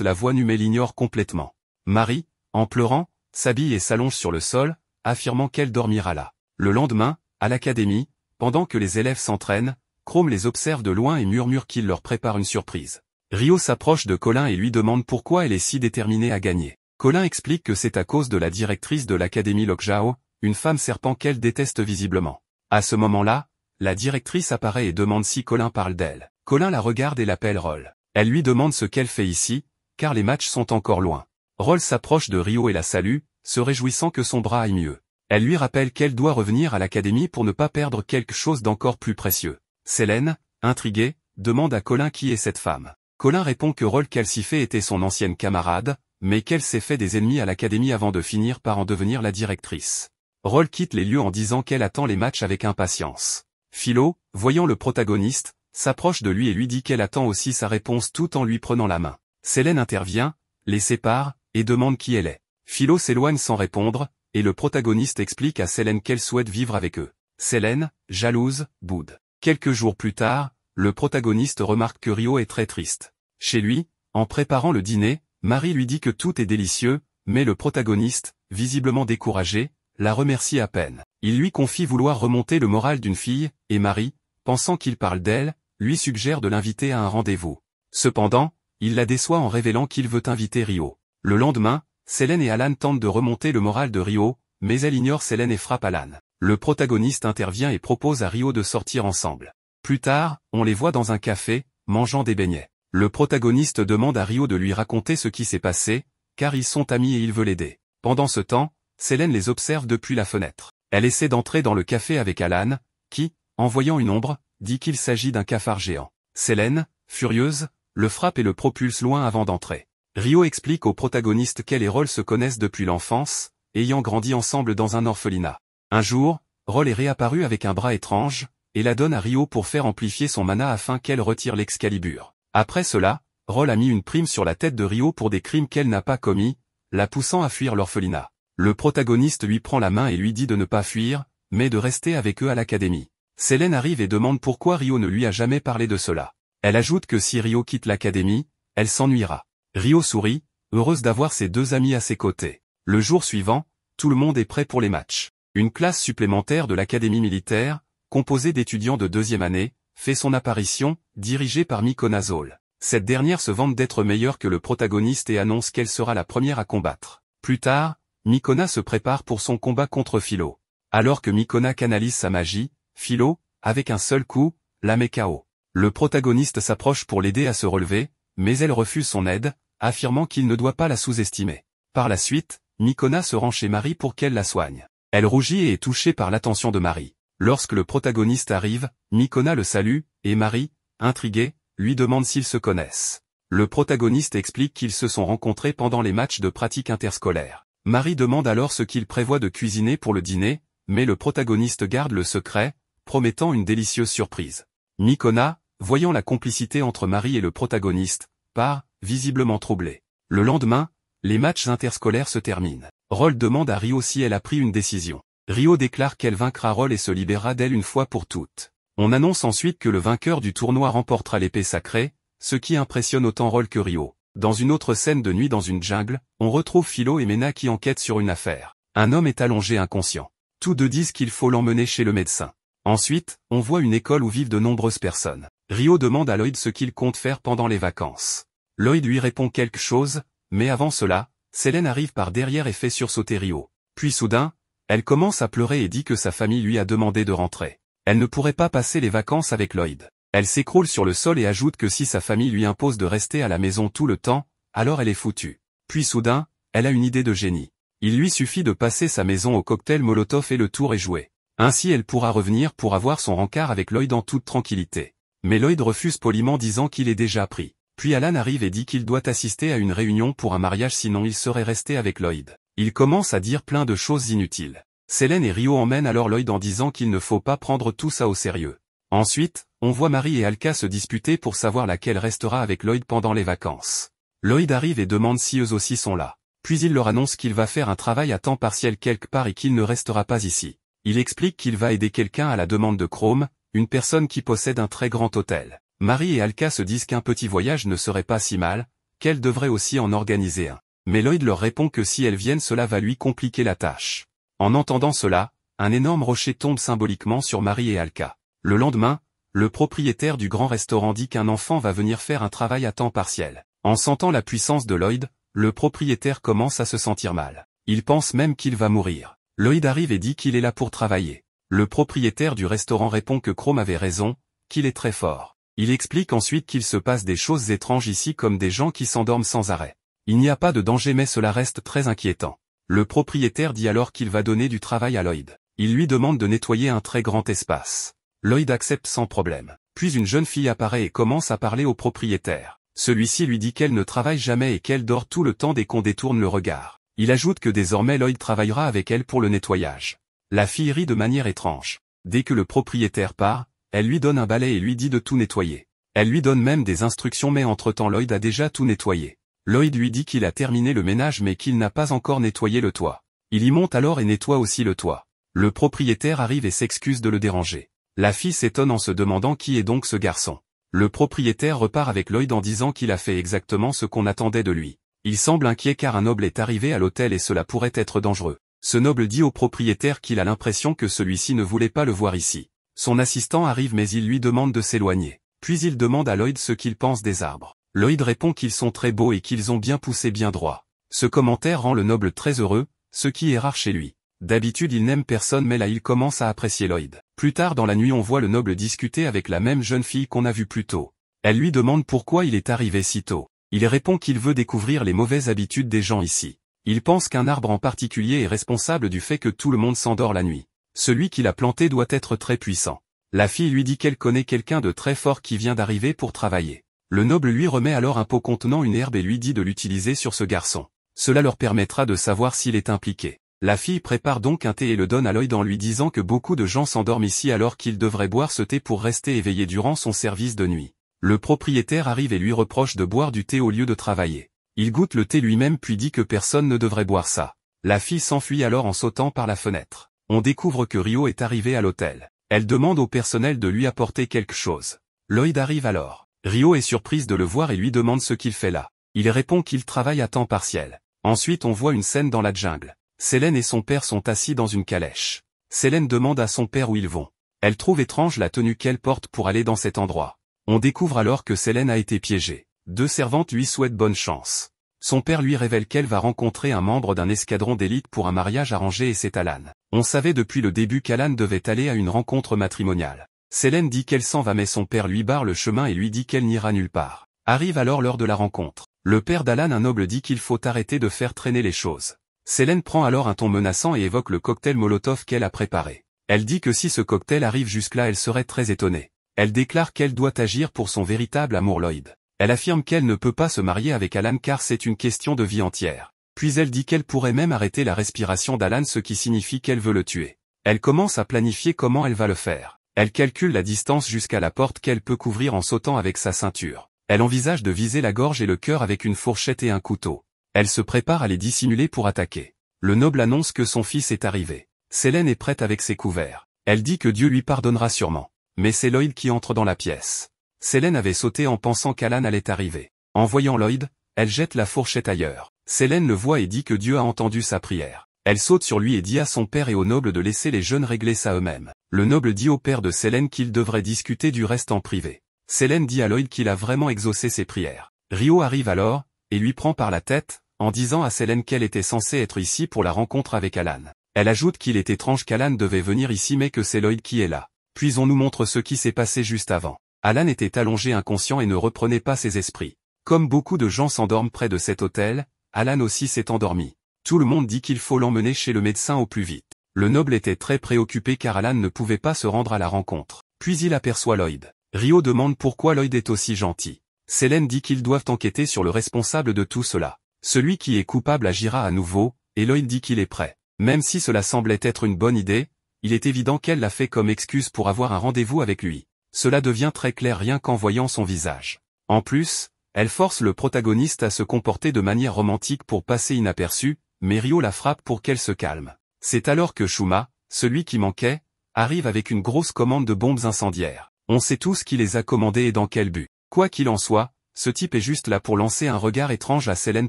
la voit nue mais l'ignore complètement. Marie, en pleurant, s'habille et s'allonge sur le sol, affirmant qu'elle dormira là. Le lendemain, à l'académie, pendant que les élèves s'entraînent, Chrome les observe de loin et murmure qu'il leur prépare une surprise. Rio s'approche de Colin et lui demande pourquoi elle est si déterminée à gagner. Colin explique que c'est à cause de la directrice de l'académie Lockjaw, une femme serpent qu'elle déteste visiblement. À ce moment-là, la directrice apparaît et demande si Colin parle d'elle. Colin la regarde et l'appelle Roll. Elle lui demande ce qu'elle fait ici, car les matchs sont encore loin. Roll s'approche de Rio et la salue, se réjouissant que son bras aille mieux. Elle lui rappelle qu'elle doit revenir à l'académie pour ne pas perdre quelque chose d'encore plus précieux. Selene, intriguée, demande à Colin qui est cette femme. Colin répond que Roll Calcifé était son ancienne camarade, mais qu'elle s'est fait des ennemis à l'académie avant de finir par en devenir la directrice. Roll quitte les lieux en disant qu'elle attend les matchs avec impatience. Philo, voyant le protagoniste, s'approche de lui et lui dit qu'elle attend aussi sa réponse tout en lui prenant la main. Selene intervient, les sépare, et demande qui elle est. Philo s'éloigne sans répondre, et le protagoniste explique à Selene qu'elle souhaite vivre avec eux. Selene, jalouse, boude. Quelques jours plus tard, le protagoniste remarque que Rio est très triste. Chez lui, en préparant le dîner, Marie lui dit que tout est délicieux, mais le protagoniste, visiblement découragé, la remercie à peine. Il lui confie vouloir remonter le moral d'une fille, et Marie, pensant qu'il parle d'elle, lui suggère de l'inviter à un rendez-vous. Cependant, il la déçoit en révélant qu'il veut inviter Rio. Le lendemain, Selene et Alan tentent de remonter le moral de Rio, mais elle ignore Selene et frappe Alan. Le protagoniste intervient et propose à Rio de sortir ensemble. Plus tard, on les voit dans un café, mangeant des beignets. Le protagoniste demande à Rio de lui raconter ce qui s'est passé, car ils sont amis et il veut l'aider. Pendant ce temps, Selene les observe depuis la fenêtre. Elle essaie d'entrer dans le café avec Alan, qui, en voyant une ombre, dit qu'il s'agit d'un cafard géant. Selene, furieuse, le frappe et le propulse loin avant d'entrer. Rio explique au protagoniste qu'elle et Roll se connaissent depuis l'enfance, ayant grandi ensemble dans un orphelinat. Un jour, Roll est réapparu avec un bras étrange, et la donne à Rio pour faire amplifier son mana afin qu'elle retire l'Excalibur. Après cela, Roll a mis une prime sur la tête de Rio pour des crimes qu'elle n'a pas commis, la poussant à fuir l'orphelinat. Le protagoniste lui prend la main et lui dit de ne pas fuir, mais de rester avec eux à l'académie. Selene arrive et demande pourquoi Rio ne lui a jamais parlé de cela. Elle ajoute que si Rio quitte l'académie, elle s'ennuiera. Rio sourit, heureuse d'avoir ses deux amis à ses côtés. Le jour suivant, tout le monde est prêt pour les matchs. Une classe supplémentaire de l'académie militaire, composée d'étudiants de deuxième année, fait son apparition, dirigée par Mikona Zol. Cette dernière se vante d'être meilleure que le protagoniste et annonce qu'elle sera la première à combattre. Plus tard, Mikona se prépare pour son combat contre Philo. Alors que Mikona canalise sa magie, Philo, avec un seul coup, la met KO. Le protagoniste s'approche pour l'aider à se relever, mais elle refuse son aide, affirmant qu'il ne doit pas la sous-estimer. Par la suite, Mikona se rend chez Marie pour qu'elle la soigne. Elle rougit et est touchée par l'attention de Marie. Lorsque le protagoniste arrive, Mikona le salue, et Marie, intriguée, lui demande s'ils se connaissent. Le protagoniste explique qu'ils se sont rencontrés pendant les matchs de pratique interscolaire. Marie demande alors ce qu'il prévoit de cuisiner pour le dîner, mais le protagoniste garde le secret, promettant une délicieuse surprise. Mikona, voyant la complicité entre Marie et le protagoniste, part, visiblement troublée. Le lendemain, les matchs interscolaires se terminent. Roll demande à Rio si elle a pris une décision. Rio déclare qu'elle vaincra Roll et se libérera d'elle une fois pour toutes. On annonce ensuite que le vainqueur du tournoi remportera l'épée sacrée, ce qui impressionne autant Roll que Rio. Dans une autre scène de nuit dans une jungle, on retrouve Philo et Mena qui enquêtent sur une affaire. Un homme est allongé inconscient. Tous deux disent qu'il faut l'emmener chez le médecin. Ensuite, on voit une école où vivent de nombreuses personnes. Rio demande à Lloyd ce qu'il compte faire pendant les vacances. Lloyd lui répond quelque chose, mais avant cela, Selene arrive par derrière et fait sursauter Rio. Puis soudain, elle commence à pleurer et dit que sa famille lui a demandé de rentrer. Elle ne pourrait pas passer les vacances avec Lloyd. Elle s'écroule sur le sol et ajoute que si sa famille lui impose de rester à la maison tout le temps, alors elle est foutue. Puis soudain, elle a une idée de génie. Il lui suffit de passer sa maison au cocktail Molotov et le tour est joué. Ainsi elle pourra revenir pour avoir son rencard avec Lloyd en toute tranquillité. Mais Lloyd refuse poliment disant qu'il est déjà pris. Puis Alan arrive et dit qu'il doit assister à une réunion pour un mariage sinon il serait resté avec Lloyd. Il commence à dire plein de choses inutiles. Selene et Rio emmènent alors Lloyd en disant qu'il ne faut pas prendre tout ça au sérieux. Ensuite, on voit Marie et Alka se disputer pour savoir laquelle restera avec Lloyd pendant les vacances. Lloyd arrive et demande si eux aussi sont là. Puis il leur annonce qu'il va faire un travail à temps partiel quelque part et qu'il ne restera pas ici. Il explique qu'il va aider quelqu'un à la demande de Chrome, une personne qui possède un très grand hôtel. Marie et Alka se disent qu'un petit voyage ne serait pas si mal, qu'elle devrait aussi en organiser un. Mais Lloyd leur répond que si elles viennent cela va lui compliquer la tâche. En entendant cela, un énorme rocher tombe symboliquement sur Marie et Alka. Le lendemain, le propriétaire du grand restaurant dit qu'un enfant va venir faire un travail à temps partiel. En sentant la puissance de Lloyd, le propriétaire commence à se sentir mal. Il pense même qu'il va mourir. Lloyd arrive et dit qu'il est là pour travailler. Le propriétaire du restaurant répond que Chrome avait raison, qu'il est très fort. Il explique ensuite qu'il se passe des choses étranges ici comme des gens qui s'endorment sans arrêt. Il n'y a pas de danger mais cela reste très inquiétant. Le propriétaire dit alors qu'il va donner du travail à Lloyd. Il lui demande de nettoyer un très grand espace. Lloyd accepte sans problème. Puis une jeune fille apparaît et commence à parler au propriétaire. Celui-ci lui dit qu'elle ne travaille jamais et qu'elle dort tout le temps dès qu'on détourne le regard. Il ajoute que désormais Lloyd travaillera avec elle pour le nettoyage. La fille rit de manière étrange. Dès que le propriétaire part, elle lui donne un balai et lui dit de tout nettoyer. Elle lui donne même des instructions mais entre-temps Lloyd a déjà tout nettoyé. Lloyd lui dit qu'il a terminé le ménage mais qu'il n'a pas encore nettoyé le toit. Il y monte alors et nettoie aussi le toit. Le propriétaire arrive et s'excuse de le déranger. La fille s'étonne en se demandant qui est donc ce garçon. Le propriétaire repart avec Lloyd en disant qu'il a fait exactement ce qu'on attendait de lui. Il semble inquiet car un noble est arrivé à l'hôtel et cela pourrait être dangereux. Ce noble dit au propriétaire qu'il a l'impression que celui-ci ne voulait pas le voir ici. Son assistant arrive mais il lui demande de s'éloigner. Puis il demande à Lloyd ce qu'il pense des arbres. Lloyd répond qu'ils sont très beaux et qu'ils ont bien poussé bien droit. Ce commentaire rend le noble très heureux, ce qui est rare chez lui. D'habitude il n'aime personne mais là il commence à apprécier Lloyd. Plus tard dans la nuit on voit le noble discuter avec la même jeune fille qu'on a vue plus tôt. Elle lui demande pourquoi il est arrivé si tôt. Il répond qu'il veut découvrir les mauvaises habitudes des gens ici. Il pense qu'un arbre en particulier est responsable du fait que tout le monde s'endort la nuit. Celui qui l'a planté doit être très puissant. La fille lui dit qu'elle connaît quelqu'un de très fort qui vient d'arriver pour travailler. Le noble lui remet alors un pot contenant une herbe et lui dit de l'utiliser sur ce garçon. Cela leur permettra de savoir s'il est impliqué. La fille prépare donc un thé et le donne à Lloyd en lui disant que beaucoup de gens s'endorment ici alors qu'il devrait boire ce thé pour rester éveillé durant son service de nuit. Le propriétaire arrive et lui reproche de boire du thé au lieu de travailler. Il goûte le thé lui-même puis dit que personne ne devrait boire ça. La fille s'enfuit alors en sautant par la fenêtre. On découvre que Rio est arrivé à l'hôtel. Elle demande au personnel de lui apporter quelque chose. Lloyd arrive alors. Rio est surprise de le voir et lui demande ce qu'il fait là. Il répond qu'il travaille à temps partiel. Ensuite on voit une scène dans la jungle. Selene et son père sont assis dans une calèche. Selene demande à son père où ils vont. Elle trouve étrange la tenue qu'elle porte pour aller dans cet endroit. On découvre alors que Selene a été piégée. Deux servantes lui souhaitent bonne chance. Son père lui révèle qu'elle va rencontrer un membre d'un escadron d'élite pour un mariage arrangé et c'est Alan. On savait depuis le début qu'Alan devait aller à une rencontre matrimoniale. Selene dit qu'elle s'en va mais son père lui barre le chemin et lui dit qu'elle n'ira nulle part. Arrive alors l'heure de la rencontre. Le père d'Alan un noble dit qu'il faut arrêter de faire traîner les choses. Selene prend alors un ton menaçant et évoque le cocktail Molotov qu'elle a préparé. Elle dit que si ce cocktail arrive jusque-là elle serait très étonnée. Elle déclare qu'elle doit agir pour son véritable amour Lloyd. Elle affirme qu'elle ne peut pas se marier avec Alan car c'est une question de vie entière. Puis elle dit qu'elle pourrait même arrêter la respiration d'Alan ce qui signifie qu'elle veut le tuer. Elle commence à planifier comment elle va le faire. Elle calcule la distance jusqu'à la porte qu'elle peut couvrir en sautant avec sa ceinture. Elle envisage de viser la gorge et le cœur avec une fourchette et un couteau. Elle se prépare à les dissimuler pour attaquer. Le noble annonce que son fils est arrivé. Selene est prête avec ses couverts. Elle dit que Dieu lui pardonnera sûrement. Mais c'est Lloyd qui entre dans la pièce. Selene avait sauté en pensant qu'Alan allait arriver. En voyant Lloyd, elle jette la fourchette ailleurs. Selene le voit et dit que Dieu a entendu sa prière. Elle saute sur lui et dit à son père et au noble de laisser les jeunes régler ça eux-mêmes. Le noble dit au père de Selene qu'il devrait discuter du reste en privé. Selene dit à Lloyd qu'il a vraiment exaucé ses prières. Rio arrive alors, et lui prend par la tête, en disant à Selene qu'elle était censée être ici pour la rencontre avec Alan. Elle ajoute qu'il est étrange qu'Alan devait venir ici mais que c'est Lloyd qui est là. Puis on nous montre ce qui s'est passé juste avant. Alan était allongé inconscient et ne reprenait pas ses esprits. Comme beaucoup de gens s'endorment près de cet hôtel, Alan aussi s'est endormi. Tout le monde dit qu'il faut l'emmener chez le médecin au plus vite. Le noble était très préoccupé car Alan ne pouvait pas se rendre à la rencontre. Puis il aperçoit Lloyd. Rio demande pourquoi Lloyd est aussi gentil. Selene dit qu'ils doivent enquêter sur le responsable de tout cela. Celui qui est coupable agira à nouveau, et Lloyd dit qu'il est prêt. Même si cela semblait être une bonne idée, il est évident qu'elle l'a fait comme excuse pour avoir un rendez-vous avec lui. Cela devient très clair rien qu'en voyant son visage. En plus, elle force le protagoniste à se comporter de manière romantique pour passer inaperçu, mais Rio la frappe pour qu'elle se calme. C'est alors que Shuma, celui qui manquait, arrive avec une grosse commande de bombes incendiaires. On sait tous qui les a commandées et dans quel but. Quoi qu'il en soit, ce type est juste là pour lancer un regard étrange à Selene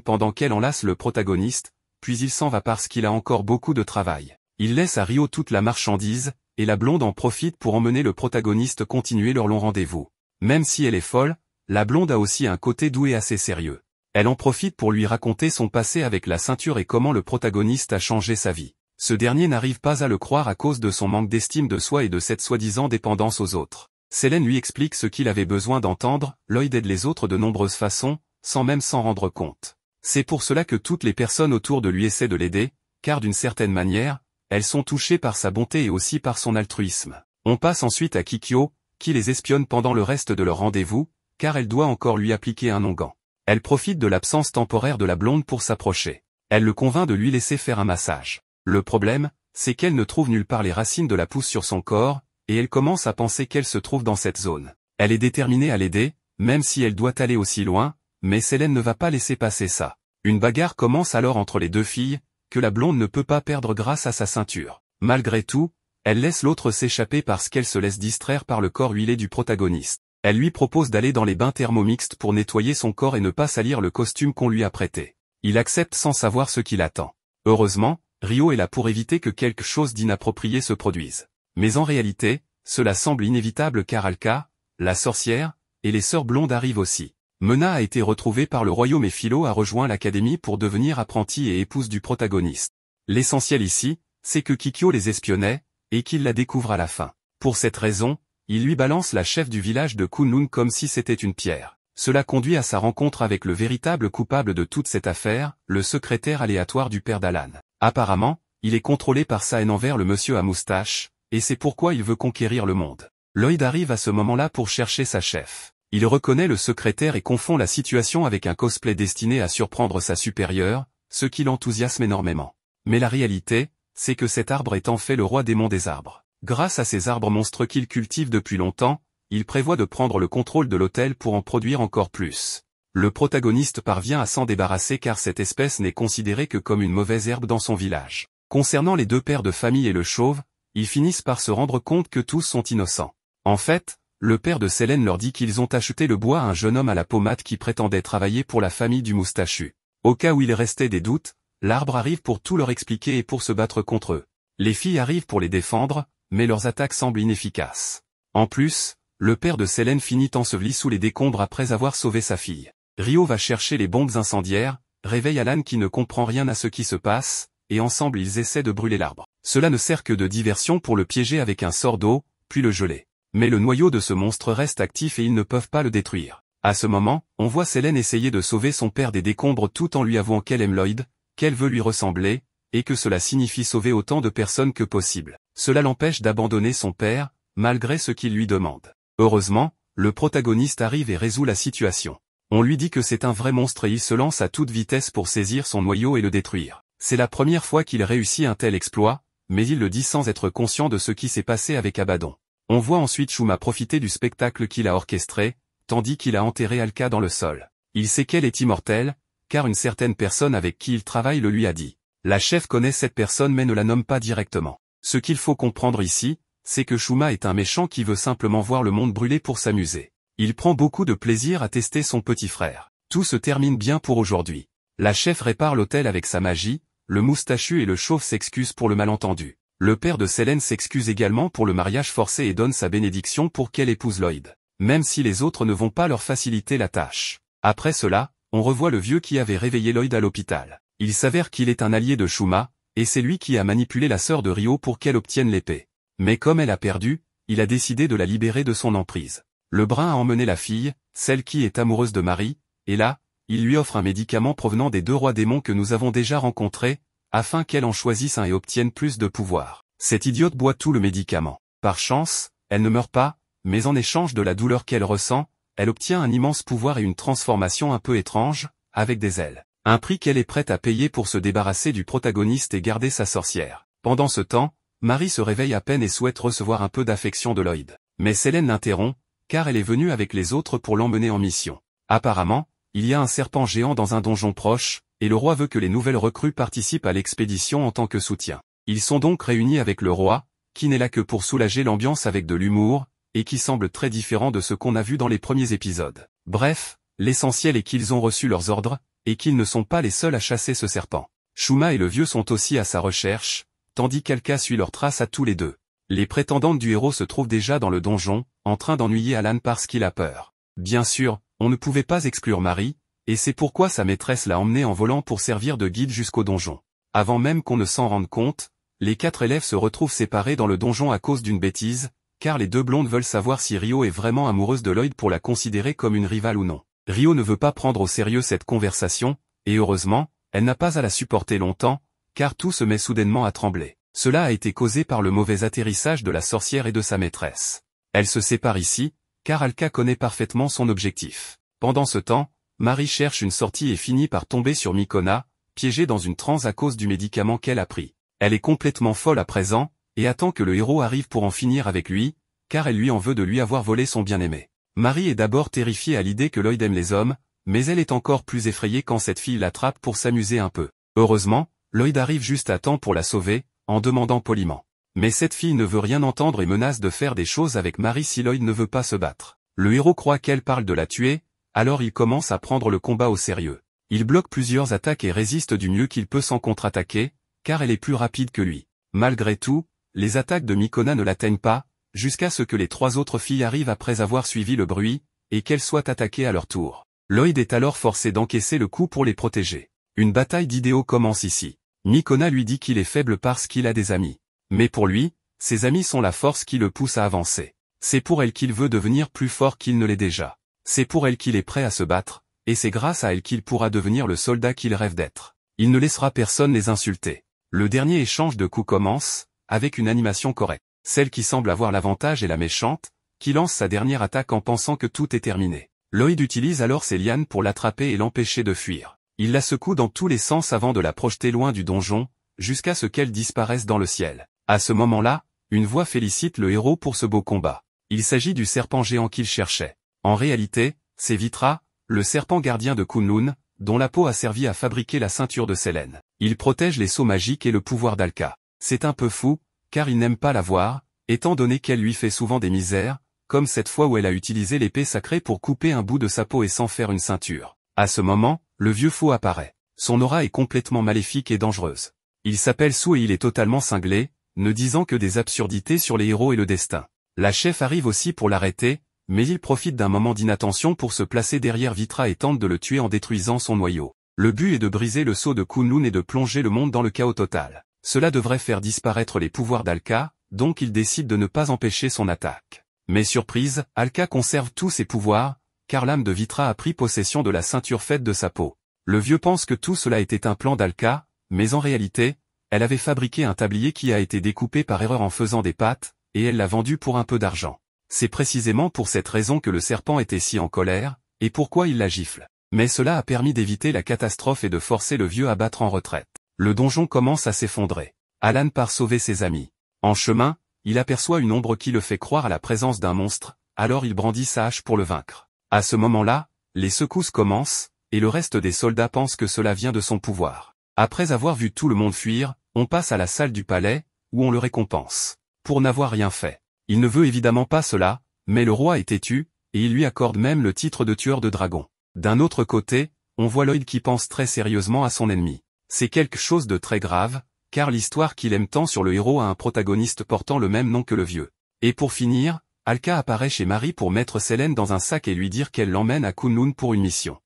pendant qu'elle enlace le protagoniste, puis il s'en va parce qu'il a encore beaucoup de travail. Il laisse à Rio toute la marchandise, et la blonde en profite pour emmener le protagoniste continuer leur long rendez-vous. Même si elle est folle, la blonde a aussi un côté doux et assez sérieux. Elle en profite pour lui raconter son passé avec la ceinture et comment le protagoniste a changé sa vie. Ce dernier n'arrive pas à le croire à cause de son manque d'estime de soi et de cette soi-disant dépendance aux autres. Selene lui explique ce qu'il avait besoin d'entendre, Lloyd aide les autres de nombreuses façons, sans même s'en rendre compte. C'est pour cela que toutes les personnes autour de lui essaient de l'aider, car d'une certaine manière, elles sont touchées par sa bonté et aussi par son altruisme. On passe ensuite à Kikyo, qui les espionne pendant le reste de leur rendez-vous, car elle doit encore lui appliquer un onguent. Elle profite de l'absence temporaire de la blonde pour s'approcher. Elle le convainc de lui laisser faire un massage. Le problème, c'est qu'elle ne trouve nulle part les racines de la pousse sur son corps, et elle commence à penser qu'elle se trouve dans cette zone. Elle est déterminée à l'aider, même si elle doit aller aussi loin, mais Selene ne va pas laisser passer ça. Une bagarre commence alors entre les deux filles, que la blonde ne peut pas perdre grâce à sa ceinture. Malgré tout, elle laisse l'autre s'échapper parce qu'elle se laisse distraire par le corps huilé du protagoniste. Elle lui propose d'aller dans les bains thermomixtes pour nettoyer son corps et ne pas salir le costume qu'on lui a prêté. Il accepte sans savoir ce qui l'attend. Heureusement, Rio est là pour éviter que quelque chose d'inapproprié se produise. Mais en réalité, cela semble inévitable car Alka, la sorcière, et les sœurs blondes arrivent aussi. Mena a été retrouvée par le royaume et Philo a rejoint l'académie pour devenir apprentie et épouse du protagoniste. L'essentiel ici, c'est que Kikyo les espionnait, et qu'il la découvre à la fin. Pour cette raison, il lui balance la chef du village de Kunlun comme si c'était une pierre. Cela conduit à sa rencontre avec le véritable coupable de toute cette affaire, le secrétaire aléatoire du père d'Alan. Apparemment, il est contrôlé par sa haine envers le monsieur à moustache, et c'est pourquoi il veut conquérir le monde. Lloyd arrive à ce moment-là pour chercher sa chef. Il reconnaît le secrétaire et confond la situation avec un cosplay destiné à surprendre sa supérieure, ce qui l'enthousiasme énormément. Mais la réalité, c'est que cet arbre est en fait le roi démon des arbres. Grâce à ces arbres monstres qu'il cultive depuis longtemps, il prévoit de prendre le contrôle de l'hôtel pour en produire encore plus. Le protagoniste parvient à s'en débarrasser car cette espèce n'est considérée que comme une mauvaise herbe dans son village. Concernant les deux pères de famille et le chauve, ils finissent par se rendre compte que tous sont innocents. En fait, le père de Selene leur dit qu'ils ont acheté le bois à un jeune homme à la pommade qui prétendait travailler pour la famille du moustachu. Au cas où il restait des doutes, l'arbre arrive pour tout leur expliquer et pour se battre contre eux. Les filles arrivent pour les défendre, mais leurs attaques semblent inefficaces. En plus, le père de Selene finit enseveli sous les décombres après avoir sauvé sa fille. Rio va chercher les bombes incendiaires, réveille Alan qui ne comprend rien à ce qui se passe, et ensemble ils essaient de brûler l'arbre. Cela ne sert que de diversion pour le piéger avec un sort d'eau, puis le geler. Mais le noyau de ce monstre reste actif et ils ne peuvent pas le détruire. À ce moment, on voit Selene essayer de sauver son père des décombres tout en lui avouant qu'elle aime Lloyd, qu'elle veut lui ressembler, et que cela signifie sauver autant de personnes que possible. Cela l'empêche d'abandonner son père, malgré ce qu'il lui demande. Heureusement, le protagoniste arrive et résout la situation. On lui dit que c'est un vrai monstre et il se lance à toute vitesse pour saisir son noyau et le détruire. C'est la première fois qu'il réussit un tel exploit, mais il le dit sans être conscient de ce qui s'est passé avec Abaddon. On voit ensuite Shuma profiter du spectacle qu'il a orchestré, tandis qu'il a enterré Alka dans le sol. Il sait qu'elle est immortelle, car une certaine personne avec qui il travaille le lui a dit. La chef connaît cette personne mais ne la nomme pas directement. Ce qu'il faut comprendre ici, c'est que Shuma est un méchant qui veut simplement voir le monde brûler pour s'amuser. Il prend beaucoup de plaisir à tester son petit frère. Tout se termine bien pour aujourd'hui. La chef répare l'hôtel avec sa magie, le moustachu et le chauve s'excusent pour le malentendu. Le père de Selene s'excuse également pour le mariage forcé et donne sa bénédiction pour qu'elle épouse Lloyd. Même si les autres ne vont pas leur faciliter la tâche. Après cela, on revoit le vieux qui avait réveillé Lloyd à l'hôpital. Il s'avère qu'il est un allié de Shuma, et c'est lui qui a manipulé la sœur de Rio pour qu'elle obtienne l'épée. Mais comme elle a perdu, il a décidé de la libérer de son emprise. Le brun a emmené la fille, celle qui est amoureuse de Marie, et là, il lui offre un médicament provenant des deux rois démons que nous avons déjà rencontrés, afin qu'elle en choisisse un et obtienne plus de pouvoir. Cette idiote boit tout le médicament. Par chance, elle ne meurt pas, mais en échange de la douleur qu'elle ressent, elle obtient un immense pouvoir et une transformation un peu étrange, avec des ailes. Un prix qu'elle est prête à payer pour se débarrasser du protagoniste et garder sa sorcière. Pendant ce temps, Marie se réveille à peine et souhaite recevoir un peu d'affection de Lloyd. Mais Selene l'interrompt, car elle est venue avec les autres pour l'emmener en mission. Apparemment, il y a un serpent géant dans un donjon proche, et le roi veut que les nouvelles recrues participent à l'expédition en tant que soutien. Ils sont donc réunis avec le roi, qui n'est là que pour soulager l'ambiance avec de l'humour, et qui semble très différent de ce qu'on a vu dans les premiers épisodes. Bref, l'essentiel est qu'ils ont reçu leurs ordres, et qu'ils ne sont pas les seuls à chasser ce serpent. Shuma et le vieux sont aussi à sa recherche, tandis qu'Alka suit leurs traces à tous les deux. Les prétendantes du héros se trouvent déjà dans le donjon, en train d'ennuyer Alan parce qu'il a peur. Bien sûr, on ne pouvait pas exclure Marie, et c'est pourquoi sa maîtresse l'a emmené en volant pour servir de guide jusqu'au donjon. Avant même qu'on ne s'en rende compte, les 4 élèves se retrouvent séparés dans le donjon à cause d'une bêtise, car les 2 blondes veulent savoir si Rio est vraiment amoureuse de Lloyd pour la considérer comme une rivale ou non. Rio ne veut pas prendre au sérieux cette conversation, et heureusement, elle n'a pas à la supporter longtemps, car tout se met soudainement à trembler. Cela a été causé par le mauvais atterrissage de la sorcière et de sa maîtresse. Elle se sépare ici, car Alka connaît parfaitement son objectif. Pendant ce temps, Marie cherche une sortie et finit par tomber sur Mikona, piégée dans une transe à cause du médicament qu'elle a pris. Elle est complètement folle à présent, et attend que le héros arrive pour en finir avec lui, car elle lui en veut de lui avoir volé son bien-aimé. Marie est d'abord terrifiée à l'idée que Lloyd aime les hommes, mais elle est encore plus effrayée quand cette fille l'attrape pour s'amuser un peu. Heureusement, Lloyd arrive juste à temps pour la sauver, en demandant poliment. Mais cette fille ne veut rien entendre et menace de faire des choses avec Marie si Lloyd ne veut pas se battre. Le héros croit qu'elle parle de la tuer, alors il commence à prendre le combat au sérieux. Il bloque plusieurs attaques et résiste du mieux qu'il peut sans contre-attaquer, car elle est plus rapide que lui. Malgré tout, les attaques de Mikona ne l'atteignent pas, jusqu'à ce que les 3 autres filles arrivent après avoir suivi le bruit, et qu'elles soient attaquées à leur tour. Lloyd est alors forcé d'encaisser le coup pour les protéger. Une bataille d'idéaux commence ici. Mikona lui dit qu'il est faible parce qu'il a des amis. Mais pour lui, ses amis sont la force qui le pousse à avancer. C'est pour elle qu'il veut devenir plus fort qu'il ne l'est déjà. C'est pour elle qu'il est prêt à se battre, et c'est grâce à elle qu'il pourra devenir le soldat qu'il rêve d'être. Il ne laissera personne les insulter. Le dernier échange de coups commence, avec une animation correcte. Celle qui semble avoir l'avantage est la méchante, qui lance sa dernière attaque en pensant que tout est terminé. Lloyd utilise alors ses lianes pour l'attraper et l'empêcher de fuir. Il la secoue dans tous les sens avant de la projeter loin du donjon, jusqu'à ce qu'elle disparaisse dans le ciel. À ce moment-là, une voix félicite le héros pour ce beau combat. Il s'agit du serpent géant qu'il cherchait. En réalité, c'est Vitra, le serpent gardien de Kunlun, dont la peau a servi à fabriquer la ceinture de Selene. Il protège les sceaux magiques et le pouvoir d'Alka. C'est un peu fou, car il n'aime pas la voir, étant donné qu'elle lui fait souvent des misères, comme cette fois où elle a utilisé l'épée sacrée pour couper un bout de sa peau et s'en faire une ceinture. À ce moment, le vieux fou apparaît. Son aura est complètement maléfique et dangereuse. Il s'appelle Sue et il est totalement cinglé, ne disant que des absurdités sur les héros et le destin. La chef arrive aussi pour l'arrêter, mais il profite d'un moment d'inattention pour se placer derrière Vitra et tente de le tuer en détruisant son noyau. Le but est de briser le sceau de Kunlun et de plonger le monde dans le chaos total. Cela devrait faire disparaître les pouvoirs d'Alka, donc il décide de ne pas empêcher son attaque. Mais surprise, Alka conserve tous ses pouvoirs, car l'âme de Vitra a pris possession de la ceinture faite de sa peau. Le vieux pense que tout cela était un plan d'Alka, mais en réalité, elle avait fabriqué un tablier qui a été découpé par erreur en faisant des pattes, et elle l'a vendu pour un peu d'argent. C'est précisément pour cette raison que le serpent était si en colère, et pourquoi il la gifle. Mais cela a permis d'éviter la catastrophe et de forcer le vieux à battre en retraite. Le donjon commence à s'effondrer. Alan part sauver ses amis. En chemin, il aperçoit une ombre qui le fait croire à la présence d'un monstre, alors il brandit sa hache pour le vaincre. À ce moment-là, les secousses commencent, et le reste des soldats pensent que cela vient de son pouvoir. Après avoir vu tout le monde fuir, on passe à la salle du palais, où on le récompense. Pour n'avoir rien fait. Il ne veut évidemment pas cela, mais le roi est têtu, et il lui accorde même le titre de tueur de dragons. D'un autre côté, on voit Lloyd qui pense très sérieusement à son ennemi. C'est quelque chose de très grave, car l'histoire qu'il aime tant sur le héros a un protagoniste portant le même nom que le vieux. Et pour finir, Alka apparaît chez Marie pour mettre Selene dans un sac et lui dire qu'elle l'emmène à Kunlun pour une mission.